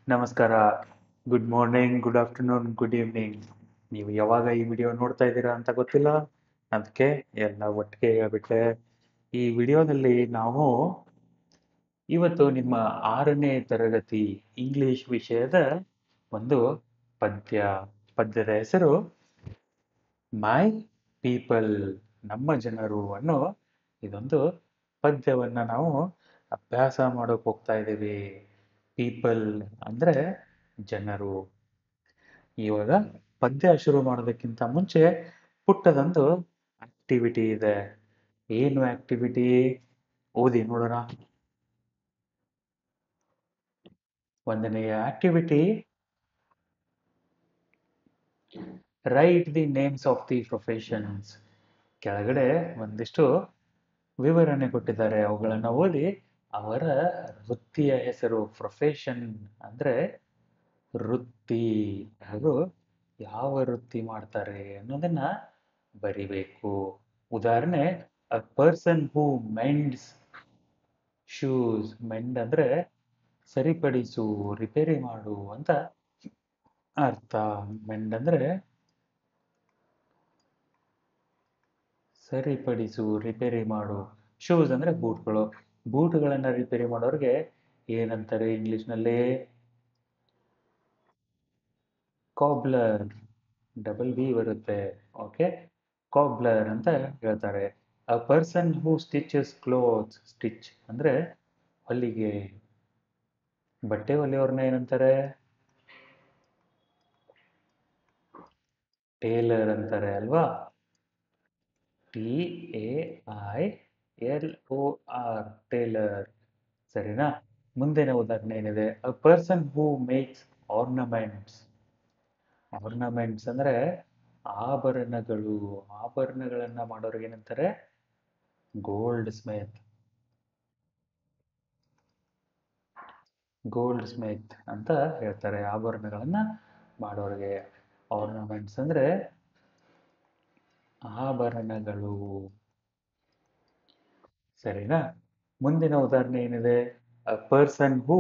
ನಮಸ್ಕಾರ. Good morning, good afternoon, good evening. ನೀವು ಯಾವಾಗ ಈ ವಿಡಿಯೋ ನೋಡ್ತಾ ಇದ್ದೀರಾ ಅಂತ ಗೊತ್ತಿಲ್ಲ. ಅದಕ್ಕೆ ಎಲ್ಲ ಒಟ್ಟಿಗೆ ಹೇಳ್ಬಿಟ್ಟೆ. ಈ ವಿಡಿಯೋದಲ್ಲಿ ನಾವು ಇವತ್ತು ನಿಮ್ಮ 6ನೇ ತರಗತಿ ಇಂಗ್ಲಿಷ್ ವಿಷಯದ ಒಂದು ಪದ್ಯದ ಹೆಸರು ಮೈ ಪೀಪಲ್, ನಮ್ಮ ಜನರು ಅನ್ನೋ ಇದೊಂದು ಪದ್ಯವನ್ನ ನಾವು ಅಭ್ಯಾಸ ಮಾಡೋಕೆ ಹೋಗ್ತಾ ಇದ್ದೀವಿ. ಪೀಪಲ್ ಅಂದ್ರೆ ಜನರು. ಇವಾಗ ಪದ್ಯ ಶುರು ಮಾಡೋದಕ್ಕಿಂತ ಮುಂಚೆ ಪುಟ್ಟದೊಂದು ಆಕ್ಟಿವಿಟಿ ಇದೆ. ಏನು ಆಕ್ಟಿವಿಟಿ? ಓದಿ ನೋಡೋಣ. 1ನೆಯ activity, write the names of the professions. ಕೆಳಗಡೆ ಒಂದಿಷ್ಟು ವಿವರಣೆ ಕೊಟ್ಟಿದ್ದಾರೆ, ಅವುಗಳನ್ನು ಓದಿ ಅವರ ವೃತ್ತಿಯ ಹೆಸರು. ಪ್ರೊಫೆಷನ್ ಅಂದ್ರೆ ವೃತ್ತಿ, ಹಾಗೂ ಯಾವ ವೃತ್ತಿ ಮಾಡ್ತಾರೆ ಅನ್ನೋದನ್ನ ಬರಿಬೇಕು. ಉದಾಹರಣೆ, a person who mends shoes. Mend ಅಂದ್ರೆ ಸರಿಪಡಿಸು, ರಿಪೇರಿ ಮಾಡು ಅಂತ ಅರ್ಥ. ಮೆಂಡ್ ಅಂದ್ರೆ ಸರಿಪಡಿಸು, ರಿಪೇರಿ ಮಾಡು. ಶೂಸ್ ಅಂದ್ರೆ ಬೂಟ್ಗಳು. ಬೂಟ್ಗಳನ್ನ ರಿಪೇರಿ ಮಾಡೋರಿಗೆ ಏನಂತಾರೆ ಇಂಗ್ಲಿಷ್ನಲ್ಲಿ? ಕಾಬ್ಲರ್. ಡಬಲ್ ಬಿ ಬರುತ್ತೆ. ಓಕೆ, ಕಾಬ್ಲರ್ ಅಂತ ಹೇಳ್ತಾರೆ. A person who stitches clothes. Stitch ಅಂದ್ರೆ ಹೊಲಿಗೆ. ಬಟ್ಟೆ ಹೊಲಿಯೋರ್ನ ಏನಂತಾರೆ? ಟೇಲರ್ ಅಂತಾರೆ ಅಲ್ವಾ? TAILOR, tailor. ಸರಿನಾ? ಮುಂದಿನ ಉದಾಹರಣೆ ಏನಿದೆ? A person who makes ornaments. Ornaments ಅಂದ್ರೆ ಆಭರಣಗಳು. ಆಭರಣಗಳನ್ನ ಮಾಡೋರಿಗೆ ಏನಂತಾರೆ? Gold Smith. ಗೋಲ್ಡ್ ಸ್ಮಿತ್ ಅಂತ ಹೇಳ್ತಾರೆ ಆಭರಣಗಳನ್ನ ಮಾಡೋರಿಗೆ. ಆರ್ನಮೆಂಟ್ಸ್ ಅಂದ್ರೆ ಆಭರಣಗಳು. ಸರಿನಾ? ಮುಂದಿನ ಉದಾಹರಣೆ ಏನಿದೆ? A person who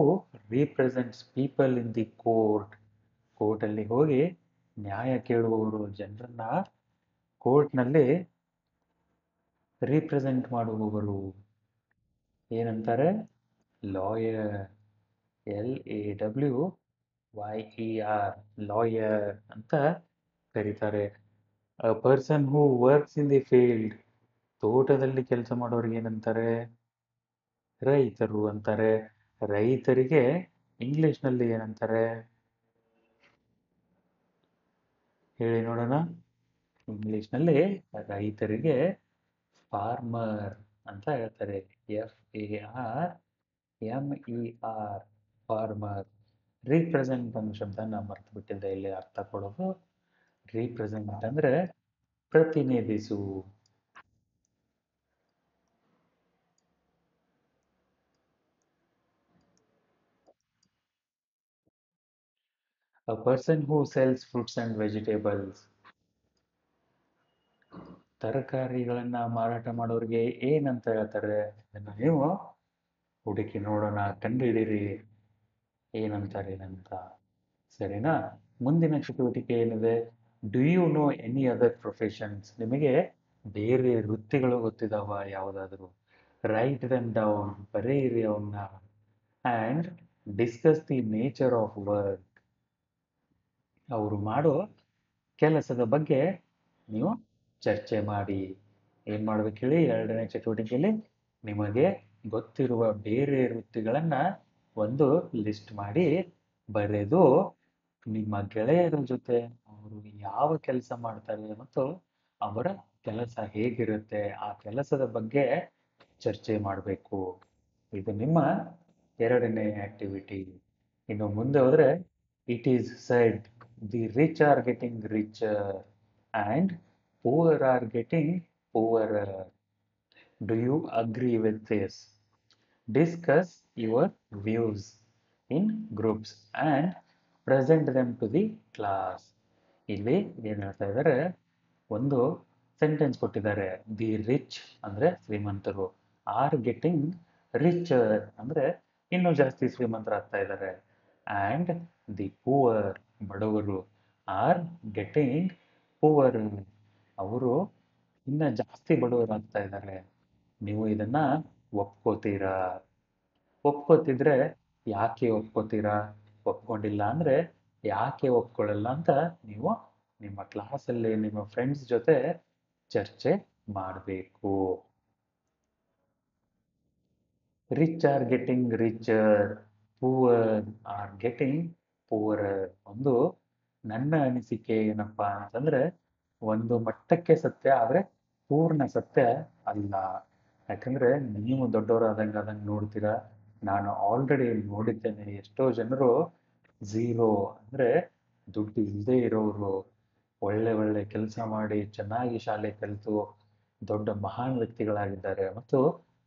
represents people in the court. ಕೋರ್ಟಲ್ಲಿ ಹೋಗಿ ನ್ಯಾಯ ಕೇಳುವವರು, ಜನರನ್ನ ಕೋರ್ಟ್ನಲ್ಲಿ ರಿಪ್ರೆಸೆಂಟ್ ಮಾಡುವವರು ಏನಂತಾರೆ? ಲಾಯರ್. LAWYER, ಲಾಯರ್ ಅಂತ ಕರೀತಾರೆ. ಅ person who works in the field. ತೋಟದಲ್ಲಿ ಕೆಲಸ ಮಾಡೋರಿಗೆ ಏನಂತಾರೆ? ರೈತರು ಅಂತಾರೆ. ರೈತರಿಗೆ ಇಂಗ್ಲಿಷ್ನಲ್ಲಿ ಏನಂತಾರೆ? ಹೇಳಿ ನೋಡೋಣ. ಇಂಗ್ಲಿಷ್ನಲ್ಲಿ ರೈತರಿಗೆ ಫಾರ್ಮರ್ ಅಂತ ಹೇಳ್ತಾರೆ. FARMER, farmer. ರೀಪ್ರೆಸೆಂಟ್ ಅನ್ನೋ ಶಬ್ದ ನಾನು ಮರ್ತು ಬಿಟ್ಟಿದ್ದೆ ಇಲ್ಲಿ ಅರ್ಥ ಕೊಡೋದು. ರೀಪ್ರೆಸೆಂಟ್ ಅಂದ್ರೆ ಪ್ರತಿನಿಧಿಸು. A person who sells fruits and vegetables. ತರಕಾರಿಗಳನ್ನ ಮಾರಾಟ ಮಾಡೋರಿಗೆ ಏನಂತ ಹೇಳ್ತಾರೆ? ಅದನ್ನ ನೀವು ಹುಡುಕಿ ನೋಡೋಣ, ಕಂಡುಹಿಡೀರಿ ಏನಂತಾರೆ ಅಂತ. ಸರಿನಾ? ಮುಂದಿನ ಚಟುವಟಿಕೆ ಏನಿದೆ? Do you know any other professions. ನಿಮಗೆ ಬೇರೆ ವೃತ್ತಿಗಳು ಗೊತ್ತಿದಾವ ಯಾವುದಾದ್ರು? ರೈಟ್ ದೆಮ್ ಡೌನ್, ಬರೆಯಿರಿ ಅವನ್ನ. And discuss the nature of work. ಅವರು ಮಾಡೋ ಕೆಲಸದ ಬಗ್ಗೆ ನೀವು ಚರ್ಚೆ ಮಾಡಿ. ಏನು ಮಾಡ್ಬೇಕು ಹೇಳಿ? 2ನೇ ಚಟುವಟಿಕೆಯಲ್ಲಿ ನಿಮಗೆ ಗೊತ್ತಿರುವ ಬೇರೆ ವೃತ್ತಿಗಳನ್ನ ಒಂದು ಲಿಸ್ಟ್ ಮಾಡಿ ಬರೆದು ನಿಮ್ಮ ಗೆಳೆಯರ ಜೊತೆ ಅವರು ಯಾವ ಕೆಲಸ ಮಾಡ್ತಾರೆ ಮತ್ತು ಅವರ ಕೆಲಸ ಹೇಗಿರುತ್ತೆ ಆ ಕೆಲಸದ ಬಗ್ಗೆ ಚರ್ಚೆ ಮಾಡಬೇಕು. ಇದು ನಿಮ್ಮ 2ನೇ ಆಕ್ಟಿವಿಟಿ. ಇನ್ನು ಮುಂದೆ ಹೋದ್ರೆ, it is said the rich are getting richer and poor are getting poorer. Do you agree with this? Discuss your views in groups and present them to the class. ಇಲ್ಲಿ ಏನು ಹೇಳ್ತಾ ಇದ್ದಾರೆ? ಒಂದು ಸೆಂಟೆನ್ಸ್ ಕೊಟ್ಟಿದ್ದಾರೆ. The rich ಅಂದ್ರೆ ಶ್ರೀಮಂತರು, R getting richer ಅಂದ್ರೆ ಇನ್ನೂ ಜಾಸ್ತಿ ಶ್ರೀಮಂತರಾಗ್ತಾ ಇದ್ದಾರೆ. ಆ್ಯಂಡ್ ದಿ ಪೂವರ್ ಬಡವರು ಆರ್ ಗೆಟಿಂಗ್ ಪೂವರ್ ಅವರು ಇನ್ನ ಜಾಸ್ತಿ ಬಡವರಾಗ್ತಾ ಇದ್ದಾರೆ. ನೀವು ಇದನ್ನ ಒಪ್ಕೋತೀರಾ? ಒಪ್ಕೋತಿದ್ರೆ ಯಾಕೆ ಒಪ್ಕೋತೀರಾ? ಒಪ್ಕೊಂಡಿಲ್ಲ ಅಂದ್ರೆ ಯಾಕೆ ಒಪ್ಕೊಳ್ಳಲ್ಲ ಅಂತ ನೀವು ನಿಮ್ಮ ಕ್ಲಾಸಲ್ಲಿ ನಿಮ್ಮ ಫ್ರೆಂಡ್ಸ್ ಜೊತೆ ಚರ್ಚೆ ಮಾಡಬೇಕು. Rich are getting richer, poor are getting poorer. ಒಂದು ನನ್ನ ಅನಿಸಿಕೆ ಏನಪ್ಪಾ ಅಂತಂದ್ರೆ ಒಂದು ಮಟ್ಟಕ್ಕೆ ಸತ್ಯ ಆದ್ರೆ ಪೂರ್ಣ ಸತ್ಯ ಅಲ್ಲ. ಯಾಕಂದ್ರೆ ನೀವು ದೊಡ್ಡವರಾದಂಗೆ ಆದಂಗೆ ನೋಡ್ತೀರಾ, ನಾನು ಆಲ್ರೆಡಿ ನೋಡಿದ್ದೇನೆ ಎಷ್ಟೋ ಜನರು ಝೀರೋ ಅಂದ್ರೆ ದುಡ್ಡು ಇಲ್ಲದೆ ಇರೋರು ಒಳ್ಳೆ ಒಳ್ಳೆ ಕೆಲಸ ಮಾಡಿ ಚೆನ್ನಾಗಿ ಶಾಲೆ ಕಲಿತು ದೊಡ್ಡ ಮಹಾನ್ ವ್ಯಕ್ತಿಗಳಾಗಿದ್ದಾರೆ ಮತ್ತು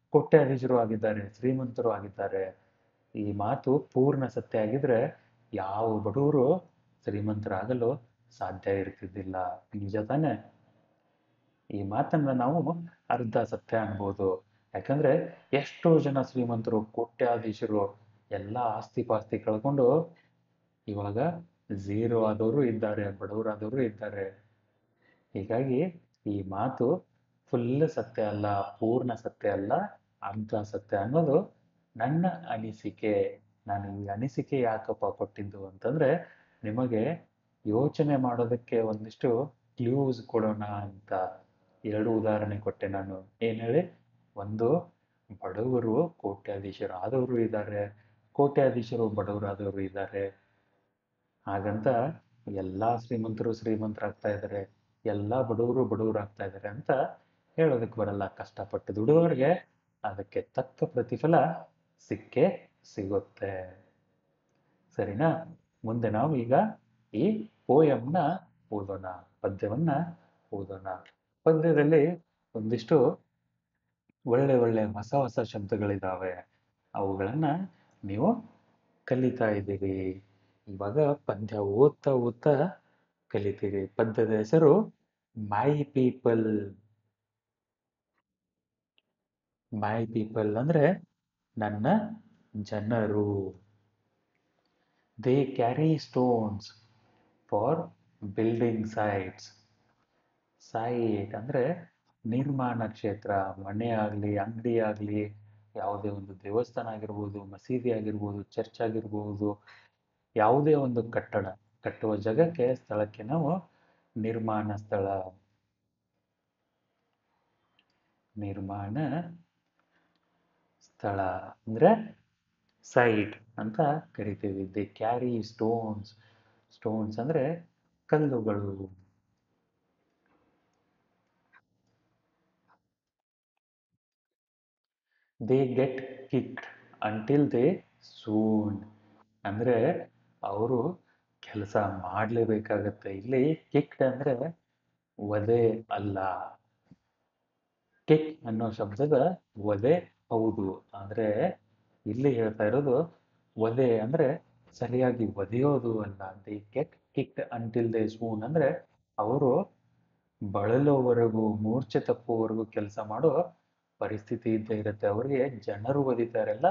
ಕೋಟ್ಯಾಧೀಶರು ಆಗಿದ್ದಾರೆ, ಶ್ರೀಮಂತರು ಆಗಿದ್ದಾರೆ. ಈ ಮಾತು ಪೂರ್ಣ ಸತ್ಯ ಆಗಿದ್ರೆ ಯಾವ ಬಡವರು ಶ್ರೀಮಂತರಾಗಲು ಸಾಧ್ಯ ಇರ್ತಿದ್ದಿಲ್ಲ. ನಿಜ ತಾನೆ? ಈ ಮಾತನ್ನ ನಾವು ಅರ್ಧ ಸತ್ಯ ಅನ್ಬೋದು. ಯಾಕಂದ್ರೆ ಎಷ್ಟೋ ಜನ ಶ್ರೀಮಂತರು ಕೋಟ್ಯಾಧೀಶರು ಎಲ್ಲ ಆಸ್ತಿ ಪಾಸ್ತಿ ಕಳ್ಕೊಂಡು ಇವಾಗ ಝೀರೋ ಆದವರು ಇದ್ದಾರೆ, ಬಡವರಾದವರು ಇದ್ದಾರೆ. ಹೀಗಾಗಿ ಈ ಮಾತು ಫುಲ್ ಸತ್ಯ ಅಲ್ಲ, ಪೂರ್ಣ ಸತ್ಯ ಅಲ್ಲ, ಅರ್ಧ ಸತ್ಯ ಅನ್ನೋದು ನನ್ನ ಅನಿಸಿಕೆ. ನಾನು ಈ ಅನಿಸಿಕೆ ಯಾಕಪ್ಪ ಕೊಟ್ಟಿದ್ದು ಅಂತಂದ್ರೆ ನಿಮಗೆ ಯೋಚನೆ ಮಾಡೋದಕ್ಕೆ ಒಂದಿಷ್ಟು ಕ್ಲೂಸ್ ಕೊಡೋಣ ಅಂತ. ಎರಡು ಉದಾಹರಣೆ ಕೊಟ್ಟೆ ನಾನು. ಏನ್ ಹೇಳಿ? ಒಂದು ಬಡವರು ಕೋಟ್ಯಾಧೀಶರು ಆದವರು ಇದ್ದಾರೆ, ಕೋಟ್ಯಾಧೀಶರು ಬಡವರಾದವರು ಇದ್ದಾರೆ. ಹಾಗಂತ ಎಲ್ಲಾ ಶ್ರೀಮಂತರು ಶ್ರೀಮಂತರಾಗ್ತಾ ಇದ್ದಾರೆ, ಎಲ್ಲಾ ಬಡವರು ಬಡವರಾಗ್ತಾ ಇದ್ದಾರೆ ಅಂತ ಹೇಳೋದಕ್ಕೆ ಬರಲ್ಲ. ಕಷ್ಟಪಟ್ಟು ದುಡಿದವರಿಗೆ ಅದಕ್ಕೆ ತಕ್ಕ ಪ್ರತಿಫಲ ಸಿಕ್ಕೇ ಸಿಗುತ್ತೆ. ಸರಿನಾ? ಮುಂದೆ ನಾವು ಈಗ ಈ ಪೋಯಂನ ಓದೋಣ, ಪದ್ಯವನ್ನ ಓದೋಣ. ಪದ್ಯದಲ್ಲಿ ಒಂದಿಷ್ಟು ಒಳ್ಳೆ ಒಳ್ಳೆ ಹೊಸ ಹೊಸ ಶಬ್ದಗಳಿದಾವೆ. ಅವುಗಳನ್ನ ನೀವು ಕಲಿತಾ ಇದ್ದೀರಿ. ಇವಾಗ ಪದ್ಯ ಓದ್ತಾ ಓದ್ತಾ ಕಲಿತೀರಿ. ಪದ್ಯದ ಹೆಸರು ಮೈ ಪೀಪಲ್. ಮೈ ಪೀಪಲ್ ಅಂದ್ರೆ ನನ್ನ ಜನರು. They carry stones for building sites. Site ಅಂದ್ರೆ ನಿರ್ಮಾಣ ಕ್ಷೇತ್ರ. ಮನೆ ಆಗಲಿ, ಅಂಗಡಿ ಆಗಲಿ, ಯಾವುದೇ ಒಂದು ದೇವಸ್ಥಾನ ಆಗಿರ್ಬೋದು, ಮಸೀದಿ ಆಗಿರ್ಬೋದು, ಚರ್ಚ್ ಆಗಿರ್ಬೋದು, ಯಾವುದೇ ಒಂದು ಕಟ್ಟಡ ಕಟ್ಟುವ ಜಾಗಕ್ಕೆ, ಸ್ಥಳಕ್ಕೆ ನಾವು ನಿರ್ಮಾಣ ಸ್ಥಳ, ನಿರ್ಮಾಣ ಸ್ಥಳ ಅಂದ್ರೆ ಸೈಟ್ ಅಂತ ಕರಿತೀವಿ. They carry stones. ಸ್ಟೋನ್ಸ್ ಅಂದ್ರೆ ಕಲ್ಲುಗಳು. They get kicked until they soon. ಅಂದ್ರೆ ಅವರು ಕೆಲಸ ಮಾಡಲೇಬೇಕಾಗತ್ತೆ. ಇಲ್ಲಿ ಕಿಕ್ಡ್ ಅಂದ್ರೆ ವಧೆ ಅಲ್ಲ. ಕಿಕ್ ಅನ್ನೋ ಶಬ್ದದ ವಧೆ ಹೌದು. ಅಂದ್ರೆ ಇಲ್ಲಿ ಹೇಳ್ತಾ ಇರೋದು ವಧೆ ಅಂದ್ರೆ ಸರಿಯಾಗಿ ವಧೆಯೋದು ಅಲ್ಲ. They get kicked until they soon ಅಂದ್ರೆ ಅವರು ಬಳಲುವವರೆಗೂ, ಮೂರ್ಛೆ ತಪ್ಪುವವರೆಗೂ ಕೆಲಸ ಮಾಡೋ ಪರಿಸ್ಥಿತಿ ಇದ್ದೇ ಇರುತ್ತೆ. ಅವರಿಗೆ ಜನರು ಒದಿತಾರಲ್ಲ,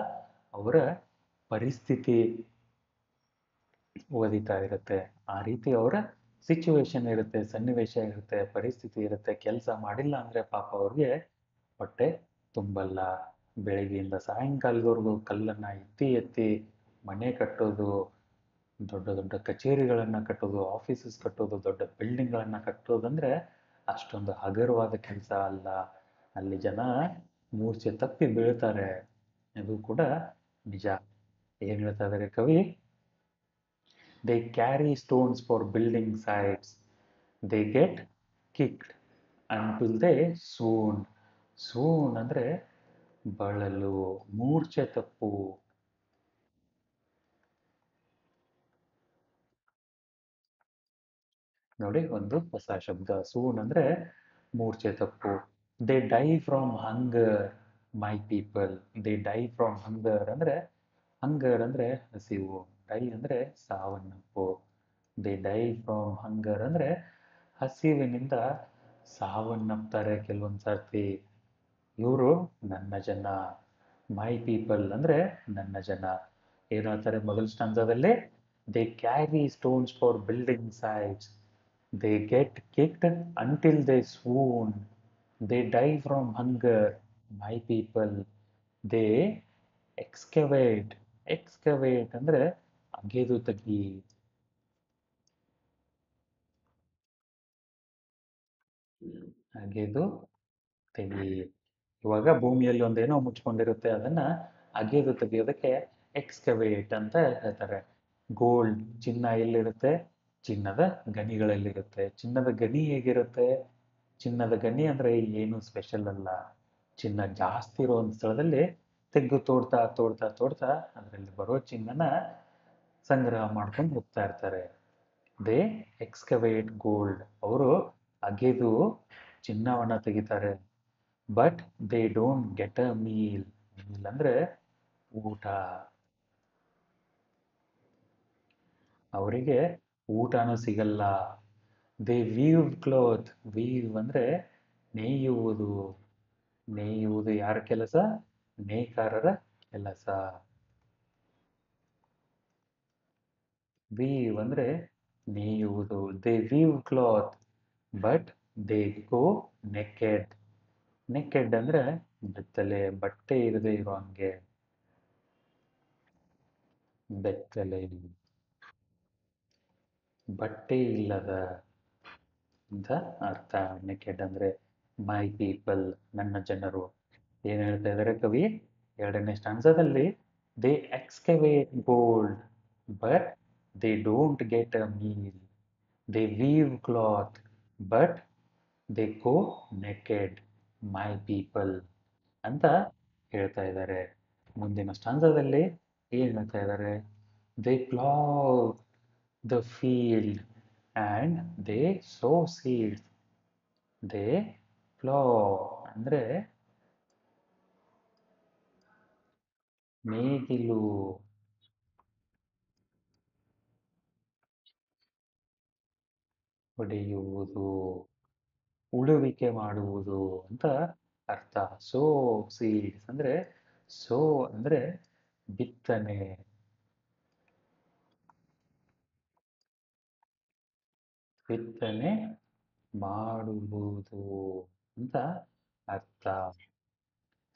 ಅವರ ಪರಿಸ್ಥಿತಿ ಒದಿತಾ ಇರುತ್ತೆ. ಆ ರೀತಿ ಅವರ ಸಿಚುವೇಶನ್ ಇರುತ್ತೆ, ಸನ್ನಿವೇಶ ಇರುತ್ತೆ, ಪರಿಸ್ಥಿತಿ ಇರುತ್ತೆ. ಕೆಲಸ ಮಾಡಿಲ್ಲ ಅಂದ್ರೆ ಪಾಪ ಅವ್ರಿಗೆ ಹೊಟ್ಟೆ ತುಂಬಲ್ಲ. ಬೆಳಗ್ಗೆಯಿಂದ ಸಾಯಂಕಾಲದವರೆಗೂ ಕಲ್ಲನ್ನ ಎತ್ತಿ ಎತ್ತಿ ಮನೆ ಕಟ್ಟೋದು, ದೊಡ್ಡ ದೊಡ್ಡ ಕಚೇರಿಗಳನ್ನ ಕಟ್ಟೋದು, ಆಫೀಸಸ್ ಕಟ್ಟೋದು, ದೊಡ್ಡ ಬಿಲ್ಡಿಂಗ್ಗಳನ್ನ ಕಟ್ಟೋದಂದ್ರೆ ಅಷ್ಟೊಂದು ಹಗುರವಾದ ಕೆಲಸ ಅಲ್ಲ. ಅಲ್ಲಿ ಜನ ಮೂರ್ಛೆ ತಪ್ಪಿ ಬೀಳ್ತಾರೆ. ಇದು ಕೂಡ ನಿಜ. ಏನ್ ಹೇಳ್ತಾ ಇದ್ದಾರೆ ಕವಿ? They carry stones for building sites. They get kicked until they soon. Soon ಅಂದ್ರೆ ಬಳಲು, ಮೂರ್ಛೆ ತಪ್ಪು. ನೋಡಿ, ಒಂದು ಹೊಸ ಶಬ್ದ. ಸೂನ್ ಅಂದ್ರೆ ಮೂರ್ಛೆ ತಪ್ಪು. They die from hunger my people. They die from hunger ಅಂದ್ರೆ ಹಂಗರ್ ಅಂದ್ರೆ ಹಸಿವು, ಡೈ ಅಂದ್ರೆ ಸಾವನ್ನಪ್ಪು. ದೇ ಡೈ ಫ್ರಮ್ ಹಂಗರ್ ಅಂದ್ರೆ ಹಸಿವಿನಿಂದ ಸಾವನ್ನಪ್ತಾರೆ ಕೆಲವೊಂದು ಸರ್ತಿ. ಇವರು ನನ್ನ ಜನ. ಮೈ ಪೀಪಲ್ ಅಂದ್ರೆ ನನ್ನ ಜನ. ಏನು ಹೇಳ್ತಾರೆ ಮೊದಲ ಸ್ಟಾಂಜಾದಲ್ಲಿ? They carry stones for building sites, they get kicked until they swoon, they die from hunger, my people, they excavate. Excavate ಅಂದರೆ ಅಗೆದು ತೆಗಿ. ಅಗೆದು ತೆಗಿ. ಇವಾಗ ಭೂಮಿಯಲ್ಲಿ ಒಂದೇನೋ ಮುಚ್ಕೊಂಡಿರುತ್ತೆ, ಅದನ್ನ ಅಗೆದು ತೆಗೆಯೋದಕ್ಕೆ ಎಕ್ಸ್ಕವೇಟ್ ಅಂತ ಹೇಳ್ತಾರೆ. ಗೋಲ್ಡ್, ಚಿನ್ನ ಎಲ್ಲಿರುತ್ತೆ? ಚಿನ್ನದ ಗಣಿಗಳಲ್ಲಿರುತ್ತೆ. ಚಿನ್ನದ ಗಣಿ ಹೇಗಿರುತ್ತೆ? ಚಿನ್ನದ ಗಣಿ ಅಂದ್ರೆ ಏನು ಸ್ಪೆಷಲ್ ಅಲ್ಲ. ಚಿನ್ನ ಜಾಸ್ತಿ ಇರೋ ಒಂದು ಸ್ಥಳದಲ್ಲಿ ತೆಗ್ಗು ತೋಡ್ತಾ ತೋಡ್ತಾ ತೋಡ್ತಾ ಅದರಲ್ಲಿ ಬರೋ ಚಿನ್ನನ ಸಂಗ್ರಹ ಮಾಡ್ಕೊಂಡು ಹೋಗ್ತಾ ಇರ್ತಾರೆ. They excavate gold. ಅವರು ಅಗೆದು ಚಿನ್ನವನ್ನ ತೆಗಿತಾರೆ. But they don't get a meal. Meal ಅಂದ್ರೆ ಊಟ. ಅವರಿಗೆ ಊಟನೂ ಸಿಗಲ್ಲ. They view cloth. ವೀವ್ ಅಂದ್ರೆ ನೇಯುವುದು. ನೇಯುವುದು ಯಾರ ಕೆಲಸ? ನೇಕಾರರ ಕೆಲಸ. ವೀವ್ ಅಂದ್ರೆ ನೇಯುವುದು. They weave cloth but they go naked. Naked ಅಂದ್ರೆ ಬೆತ್ತಲೆ, ಬಟ್ಟೆ ಇರದೇ ಇರೋ ಹಂಗೆ. ಬೆತ್ತಲೆ, ಬಟ್ಟೆ ಇಲ್ಲದ ಅಂತ ಅರ್ಥ. ನೆಕೆಡ್ ಅಂದ್ರೆ ಮೈ ಪೀಪಲ್, ನನ್ನ ಜನರು. ಏನ್ ಹೇಳ್ತಾ ಇದ್ದಾರೆ ಕವಿ ಎರಡನೇ ಸ್ಟಾನ್ಸದಲ್ಲಿ? They excavate gold but they don't get a meal, they weave cloth but they go naked, my people ಅಂತ ಹೇಳ್ತಾ ಇದ್ದಾರೆ. ಮುಂದಿನ ಸ್ಟಾನ್ಸದಲ್ಲಿ ಏನ್ ಹೇಳ್ತಾ ಇದ್ದಾರೆ? They plough the field and they sow seeds. They plough ಅಂದ್ರೆ ನೇಗಿಲು. ಹೊಡೆಯುವುದು, ಉಳುವಿಕೆ ಮಾಡುವುದು ಅಂತ ಅರ್ಥ. ಸೋ ಸೀಡ್ಸ್ ಅಂದ್ರೆ, ಸೋ ಅಂದ್ರೆ ಬಿತ್ತನೆ. ಬಿತ್ತನೆ ಮಾಡುವುದು ಅಂತ ಅರ್ಥ.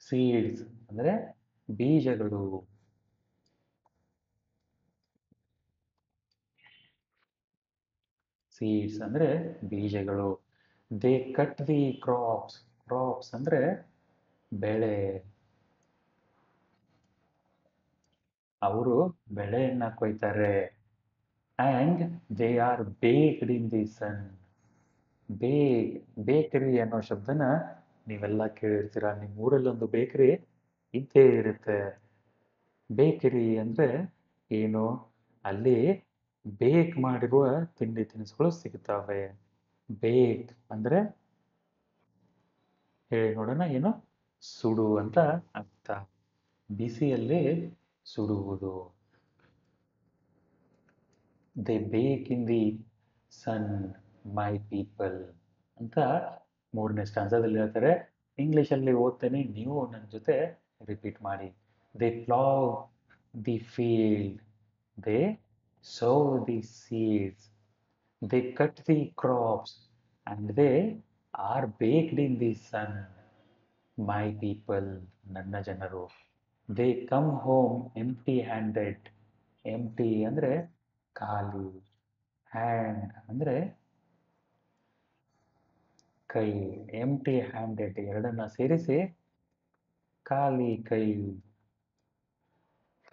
ಸೀಡ್ಸ್ ಅಂದ್ರೆ ಬೀಜಗಳು. ಸೀಡ್ಸ್ ಅಂದ್ರೆ ಬೀಜಗಳು. They cut the crops. Crops ಅಂದ್ರೆ ಬೆಳೆ. ಅವರು ಬೆಳೆಯನ್ನ ಕೊಯ್ತಾರೆ. And they are baked in the sun. Bake, bakery ಅನ್ನೋ ಶಬ್ದನ ನೀವೆಲ್ಲ ಕೇಳಿರ್ತೀರ. ನಿಮ್ಮ ಊರಲ್ಲಿ ಒಂದು ಬೇಕರಿ ಇದ್ದೇ ಇರುತ್ತೆ. ಬೇಕರಿ ಅಂದ್ರೆ ಏನು? ಅಲ್ಲಿ ಬೇಕ್ ಮಾಡಿರುವ ತಿಂಡಿ ತಿನಿಸುಗಳು ಸಿಗ್ತವೆ. ಬೇಕ್ ಅಂದ್ರೆ ಹೇಳಿ ನೋಡೋಣ ಏನು? ಸುಡು ಅಂತ ಅರ್ಥ. ಬಿಸಿಯಲ್ಲಿ ಸುಡುವುದು. ದೇ ಬೇಕ್ ಇನ್ ದಿ ಸನ್, ಮೈ ಪೀಪಲ್ ಅಂತ ಮೂರನೇ ಸ್ಟಾನ್ಸದಲ್ಲಿ ಹೇಳ್ತಾರೆ. ಇಂಗ್ಲಿಷಲ್ಲಿ ಓದ್ತೇನೆ, ನೀವು ನನ್ನ ಜೊತೆ ರಿಪೀಟ್ ಮಾಡಿ. They plough the field, they sow the seeds, they cut the crops and they are baked in the sun, my people ನನ್ನ ಜನರು. They come home empty handed. Empty ಅಂದ್ರೆ ಖಾಲಿ. ಹ್ಯಾಂಡ್ ಅಂದ್ರೆ ಕೈ. ಎಂಪ್ಟಿ ಹ್ಯಾಂಡೆಡ್ ಎರಡನ್ನ ಸೇರಿಸಿ ಖಾಲಿ ಕೈ.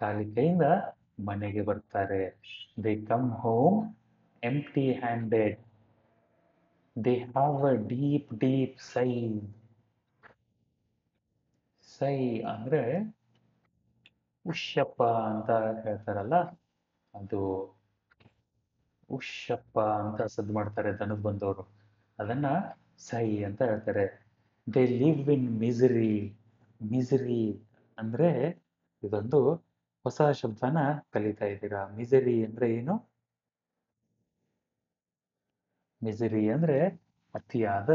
ಖಾಲಿ ಕೈಯಿಂದ ಮನೆಗೆ ಬರ್ತಾರೆ. They come home empty handed. They have a deep deep ಸೈ. ಸೈ ಅಂದ್ರೆ ಉಶ್ಯಪ್ಪ ಅಂತ ಹೇಳ್ತಾರಲ್ಲ, ಅದು ಉಶ್ಯಪ್ಪ ಅಂತ ಸದ್ದು ಮಾಡ್ತಾರೆ ದನದ ಬಂದವರು, ಅದನ್ನ ಸೈ ಅಂತ ಹೇಳ್ತಾರೆ. They live in misery. Misery ಅಂದ್ರೆ ಇದೊಂದು ಹೊಸ ಶಬ್ದನ ಕಲಿತಾ ಇದ್ದೀರಾ. ಮಿಸರಿ ಅಂದ್ರೆ ಏನು? ಮಿಸರಿ ಅಂದ್ರೆ ಅತಿಯಾದ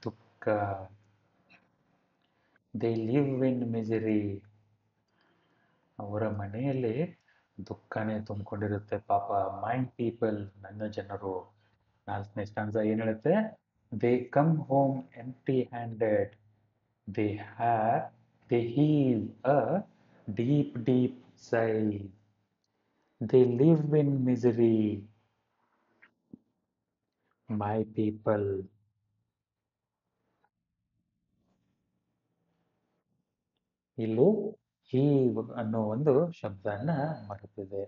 ದುಃಖ. They live in misery. ಅವರ ಮನೆಯಲ್ಲಿ ದುಃಖನೇ ತುಂಬಿಕೊಂಡಿರುತ್ತೆ ಪಾಪ. ಮೈಂಡ್ ಪೀಪಲ್, ನನ್ನ ಜನರು. ನಾಲ್ಕನೇ ಸ್ಟಾನ್ಸ ಏನು ಹೇಳುತ್ತೆ? They come home empty handed, they have they heave a deep deep sigh, they live in misery, my people. ಇಲ್ಲಿ ಹೀವ್ ಅನ್ನೋ ಒಂದು ಶಬ್ದನ ಮರೆತಿದೆ.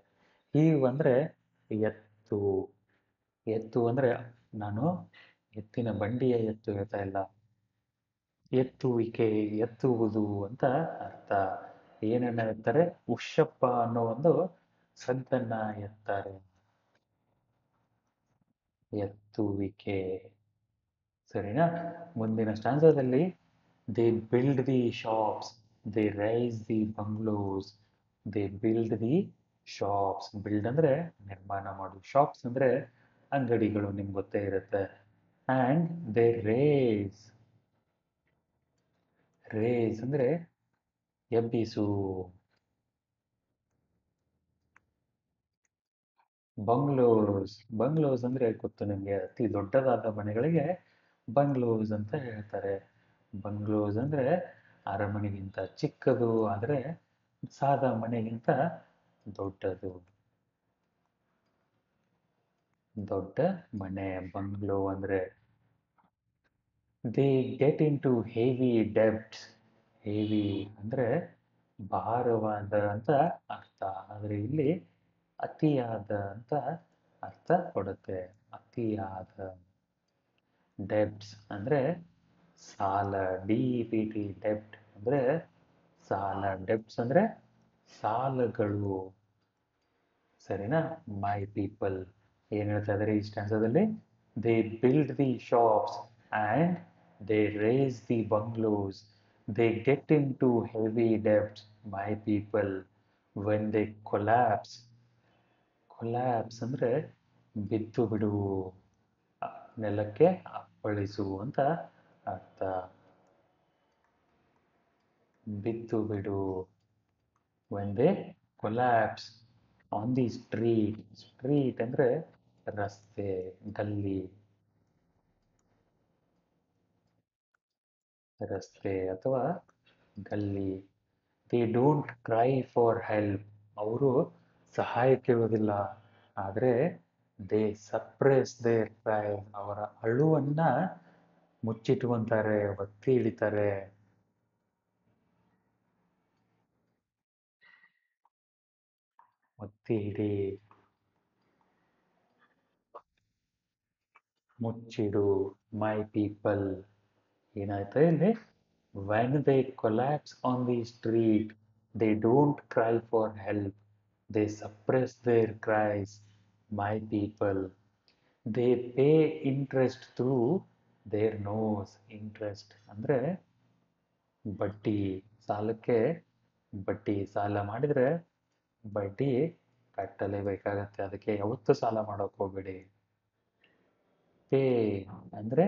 ಹೀವ್ ಅಂದ್ರೆ ಎತ್ತು. ಎತ್ತು ಅಂದ್ರೆ ನಾನು ಎತ್ತಿನ ಬಂಡಿಯ ಎತ್ತು ಹೇಳ್ತಾ ಇಲ್ಲ, ಎತ್ತುವಿಕೆ, ಎತ್ತುವುದು ಅಂತ ಅರ್ಥ. ಏನನ್ನ ಎತ್ತಾರೆ? ಉಷಪ್ಪ ಅನ್ನೋ ಒಂದು ಸದ್ದನ್ನ ಎತ್ತಾರೆ. ಎತ್ತುವಿಕೆ. ಸರಿನಾ? ಮುಂದಿನ ಸ್ಟಾನ್ಸದಲ್ಲಿ they build the shops, they raise the bungalows, they build the shops. Build ಅಂದ್ರೆ ನಿರ್ಮಾಣ ಮಾಡು, ಶಾಪ್ಸ್ ಅಂದ್ರೆ ಅಂಗಡಿಗಳು, ನಿಮ್ಗೆ ಗೊತ್ತೇ ಇರುತ್ತೆ. ಆ್ಯಂಡ್ ದೇ ರೇಸ್, ರೇಸ್ ಅಂದ್ರೆ ಎಬ್ಬಿಸು. ಬಂಗ್ಲೋಸ್, ಬಂಗ್ಲೋಸ್ ಅಂದ್ರೆ ಗೊತ್ತು ನಿಮಗೆ, ಅತಿ ದೊಡ್ಡದಾದ ಮನೆಗಳಿಗೆ ಬಂಗ್ಲೋಸ್ ಅಂತ ಹೇಳ್ತಾರೆ. ಬಂಗ್ಲೋಸ್ ಅಂದ್ರೆ ಅರಮನೆಗಿಂತ ಚಿಕ್ಕದು, ಆದರೆ ಸಾದಾ ಮನೆಗಿಂತ ದೊಡ್ಡದು. ದೊಡ್ಡ ಮನೆ ಬಂಗ್ಲೋ ಅಂದ್ರೆ. They get in to heavy debts. Heavy ಅಂದ್ರೆ ಭಾರವಾದ ಅಂತ ಅರ್ಥ, ಆದರೆ ಇಲ್ಲಿ ಅತಿಯಾದ ಅಂತ ಅರ್ಥ ಕೊಡುತ್ತೆ. ಅತಿಯಾದ. ಡೆಬ್ಟ್ಸ್ ಅಂದರೆ ಸಾಲ. ಡಿ ಪಿ ಟಿ ಡೆಬ್ಟ್ ಅಂದರೆ ಸಾಲ. ಡೆಬ್ಟ್ಸ್ ಅಂದರೆ ಸಾಲಗಳು. ಸರಿನಾ? ಮೈ ಪೀಪಲ್ ಏನು ಹೇಳ್ತಾ ಇದ್ದಾರೆ ಈ ಸ್ಟ್ಯಾನ್ಸದಲ್ಲಿ? They build the shops and they raise the bungalows, they get in to heavy debts, my people, when they collapse. Collapse ಅಂದರೆ ಬಿದ್ದು ಬಿಡು, ನೆಲಕ್ಕೆ ಅಪ್ಪಳಿಸು ಅಂತ ಅರ್ಥ. ಬಿದ್ದು ಬಿಡು. When they collapse on the street. Street ಅಂದರೆ ರಸ್ತೆ, ಗಲ್ಲಿ. ರಸ್ತೆ ಅಥವಾ ಗಲ್ಲಿ. They don't cry for help. ಅವರು ಸಹಾಯ ಕೇಳೋದಿಲ್ಲ, ಆದರೆ ದೇ ಸಪ್ರೆಸ್ ದೇರ್ ಕ್ರೈ. ಅವರ ಅಳುವನ್ನ ಮುಚ್ಚಿಟ್ಕೊಂತಾರೆ, ಒತ್ತಿ ಹಿಡಿತಾರೆ. ಒತ್ತಿ ಹಿಡಿ, ಮುಚ್ಚಿಡು. ಮೈ ಪೀಪಲ್. ಏನಾಯ್ತು ಇಲ್ಲಿ? When they collapse on the street, they don't cry for help, they suppress their cries, my people. They pay interest through their nose. Interest ಅಂದರೆ ಬಡ್ಡಿ. ಸಾಲಕ್ಕೆ ಬಡ್ಡಿ. ಸಾಲ ಮಾಡಿದರೆ ಬಡ್ಡಿ ಕಟ್ಟಲೇಬೇಕಾಗತ್ತೆ, ಅದಕ್ಕೆ ಯಾವತ್ತೂ ಸಾಲ ಮಾಡೋಕೆ ಹೋಗ್ಬೇಡಿ. ಪೇ ಅಂದರೆ,